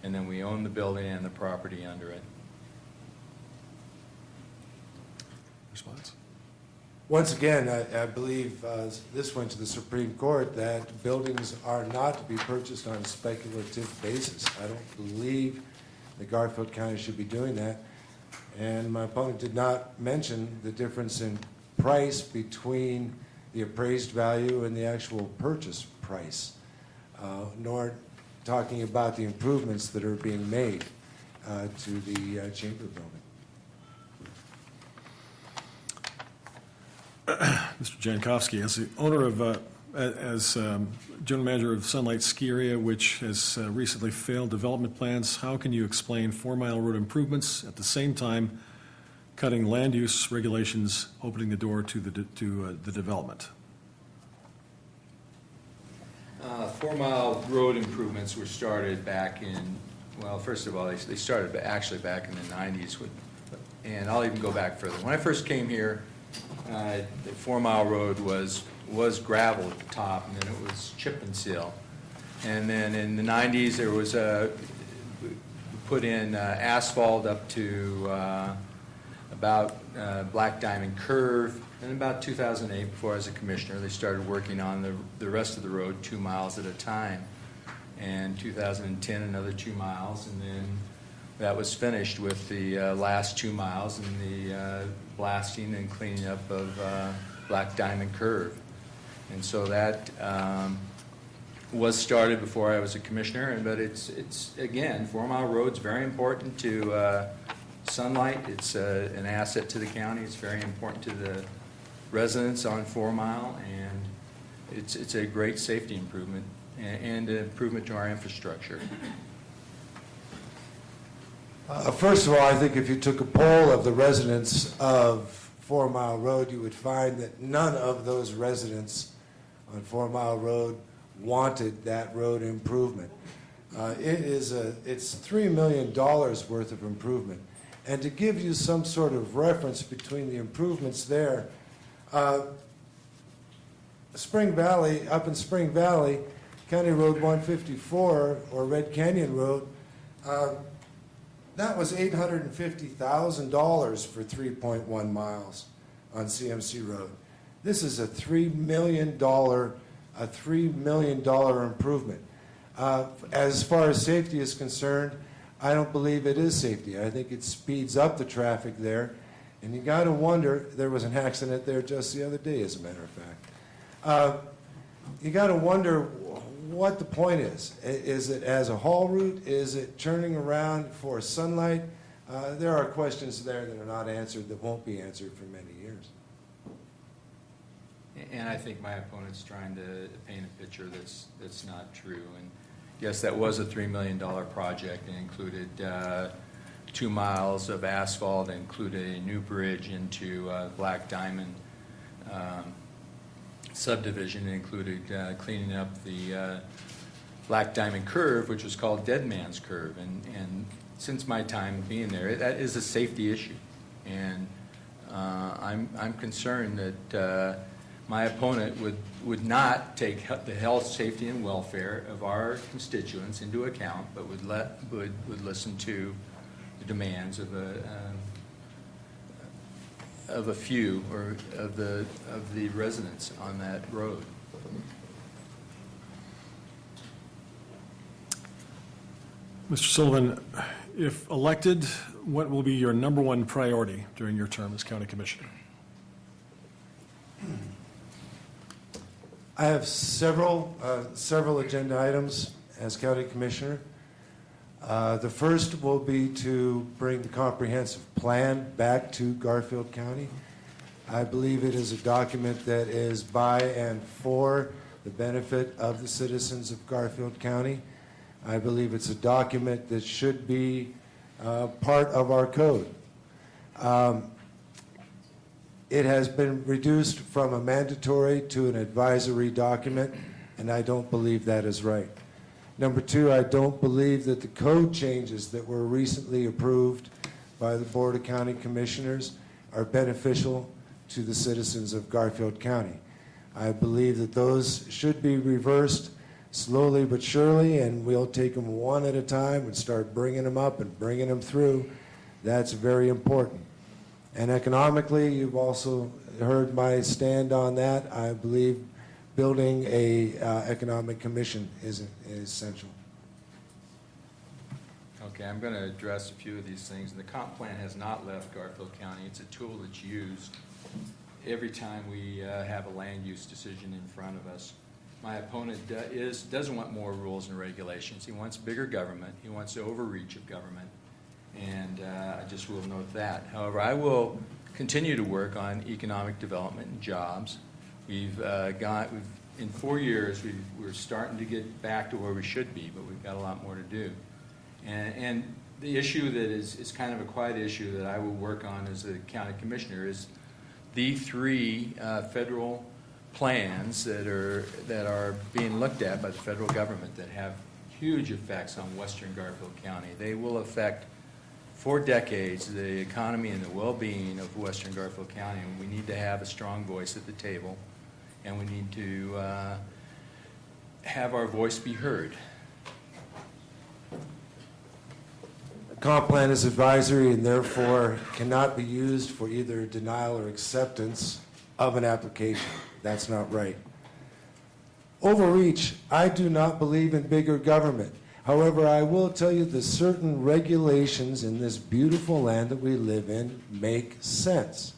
and then we own the building and the property under it. Response? Once again, I believe this went to the Supreme Court that buildings are not to be purchased on a speculative basis. I don't believe that Garfield County should be doing that. And my opponent did not mention the difference in price between the appraised value and the actual purchase price, nor talking about the improvements that are being made to the chamber building. Mr. Jankovsky, as the owner of, general manager of Sunlight Ski Area, which has recently failed development plans, how can you explain 4 Mile Road improvements at the same time cutting land use regulations, opening the door to the development? 4 Mile Road improvements were started back in, well, first of all, they started actually back in the 90s, and I'll even go back further. When I first came here, the 4 Mile Road was gravel at the top, and then it was chip and seal. And then in the 90s, there was put in asphalt up to about Black Diamond Curve. And about 2008, before I was a commissioner, they started working on the rest of the road 2 miles at a time. And 2010, another 2 miles, and then that was finished with the last 2 miles and the blasting and cleaning up of Black Diamond Curve. And so that was started before I was a commissioner, but it's again, 4 Mile Road's very important to Sunlight. It's an asset to the county. It's very important to the residents on 4 Mile, and it's a great safety improvement and an improvement to our infrastructure. First of all, I think if you took a poll of the residents of 4 Mile Road, you would find that none of those residents on 4 Mile Road wanted that road improvement. It's $3 million worth of improvement. And to give you some sort of reference between the improvements there, Spring Valley, up in Spring Valley, County Road 154, or Red Canyon Road, that was $850,000 for 3.1 miles on CMC Road. This is a $3 million improvement. As far as safety is concerned, I don't believe it is safety. I think it speeds up the traffic there. And you got to wonder, there was an accident there just the other day, as a matter of fact. You got to wonder what the point is. Is it as a haul route? Is it turning around for sunlight? There are questions there that are not answered, that won't be answered for many years. And I think my opponent's trying to paint a picture that's not true. And yes, that was a $3 million project and included 2 miles of asphalt, included a new bridge into Black Diamond subdivision. It included cleaning up the Black Diamond curve, which was called Dead Man's Curve. And since my time being there, that is a safety issue. And I'm concerned that my opponent would not take the health, safety, and welfare of our constituents into account, but would listen to the demands of a few, or of the residents on that road. Mr. Sullivan, if elected, what will be your number one priority during your term as county commissioner? I have several agenda items as county commissioner. The first will be to bring the comprehensive plan back to Garfield County. I believe it is a document that is by and for the benefit of the citizens of Garfield County. I believe it's a document that should be part of our code. It has been reduced from a mandatory to an advisory document, and I don't believe that is right. Number two, I don't believe that the code changes that were recently approved by the Board of County Commissioners are beneficial to the citizens of Garfield County. I believe that those should be reversed slowly but surely, and we'll take them one at a time and start bringing them up and bringing them through. That's very important. And economically, you've also heard my stand on that. I believe building a economic commission is essential. Okay, I'm going to address a few of these things. The comp plan has not left Garfield County. It's a tool that's used every time we have a land use decision in front of us. My opponent doesn't want more rules and regulations. He wants bigger government. He wants the overreach of government. And I just will note that. However, I will continue to work on economic development and jobs. In 4 years, we're starting to get back to where we should be, but we've got a lot more to do. And the issue that is kind of a quiet issue that I will work on as the county commissioner is the 3 federal plans that are being looked at by the federal government that have huge effects on western Garfield County. They will affect for decades the economy and the well-being of western Garfield County, and we need to have a strong voice at the table, and we need to have our voice be heard. The comp plan is advisory and therefore cannot be used for either denial or acceptance of an application. That's not right. Overreach, I do not believe in bigger government. However, I will tell you that certain regulations in this beautiful land that we live in make sense.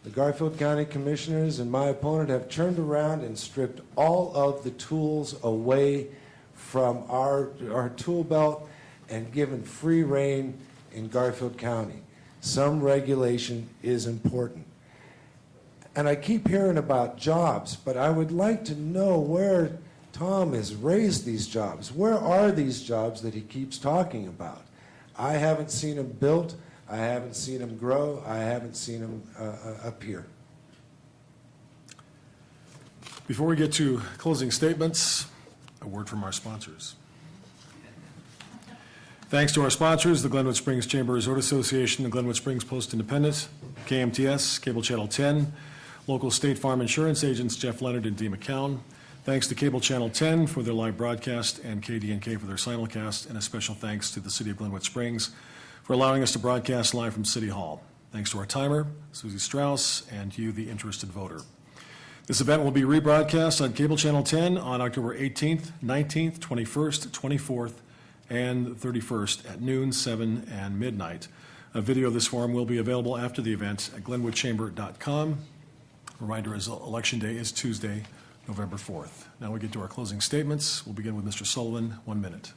The Garfield County Commissioners and my opponent have turned around and stripped all of the tools away from our tool belt and given free rein in Garfield County. Some regulation is important. And I keep hearing about jobs, but I would like to know where Tom has raised these jobs. Where are these jobs that he keeps talking about? I haven't seen them built. I haven't seen them grow. I haven't seen them appear. Before we get to closing statements, a word from our sponsors. Thanks to our sponsors, the Glenwood Springs Chamber Resort Association, the Glenwood Springs Post-Independent, KMTS, Cable Channel 10, local State Farm Insurance agents Jeff Leonard and Dee McCown. Thanks to Cable Channel 10 for their live broadcast and KDNK for their simulcast, and a special thanks to the City of Glenwood Springs for allowing us to broadcast live from City Hall. Thanks to our timer, Susie Strauss, and you, the interested voter. This event will be rebroadcast on Cable Channel 10 on October 18th, 19th, 21st, 24th, and 31st at noon, 7, and midnight. A video of this forum will be available after the event at glenwoodchamber.com. Reminder is Election Day is Tuesday, November 4th. Now we get to our closing statements. We'll begin with Mr. Sullivan, 1 minute.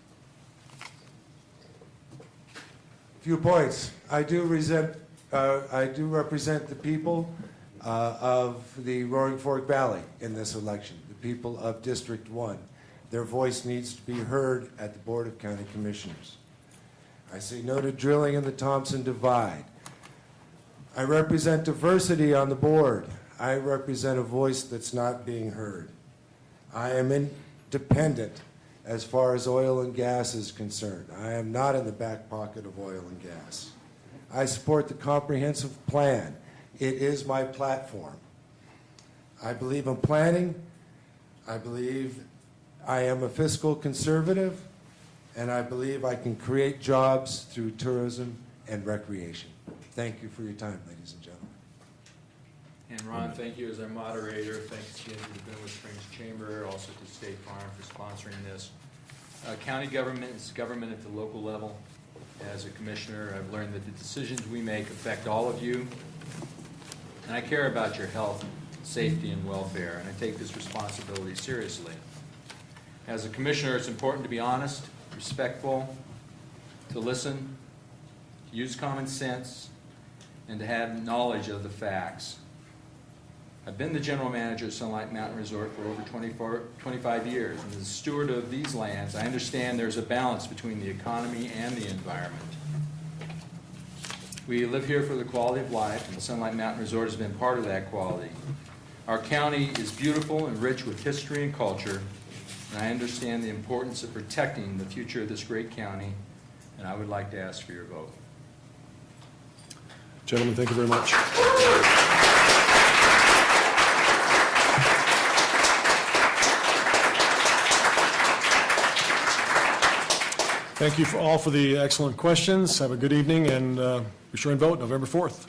Few points. I do represent the people of the Roaring Fork Valley in this election, the people of District 1. Their voice needs to be heard at the Board of County Commissioners. I say no to drilling in the Thompson Divide. I represent diversity on the board. I represent a voice that's not being heard. I am independent as far as oil and gas is concerned. I am not in the back pocket of oil and gas. I support the comprehensive plan. It is my platform. I believe in planning. I believe I am a fiscal conservative, and I believe I can create jobs through tourism and recreation. Thank you for your time, ladies and gentlemen. And Ron, thank you as our moderator. Thanks again to the Glenwood Springs Chamber, also to State Farm for sponsoring this. County government is government at the local level. As a commissioner, I've learned that the decisions we make affect all of you. And I care about your health, safety, and welfare, and I take this responsibility seriously. As a commissioner, it's important to be honest, respectful, to listen, to use common sense, and to have knowledge of the facts. I've been the general manager of Sunlight Mountain Resort for over 25 years, and as a steward of these lands, I understand there's a balance between the economy and the environment. We live here for the quality of life, and Sunlight Mountain Resort has been part of that quality. Our county is beautiful and rich with history and culture, and I understand the importance of protecting the future of this great county, and I would like to ask for your vote. Gentlemen, thank you very much. Thank you all for the excellent questions. Have a good evening, and be sure and vote November 4th.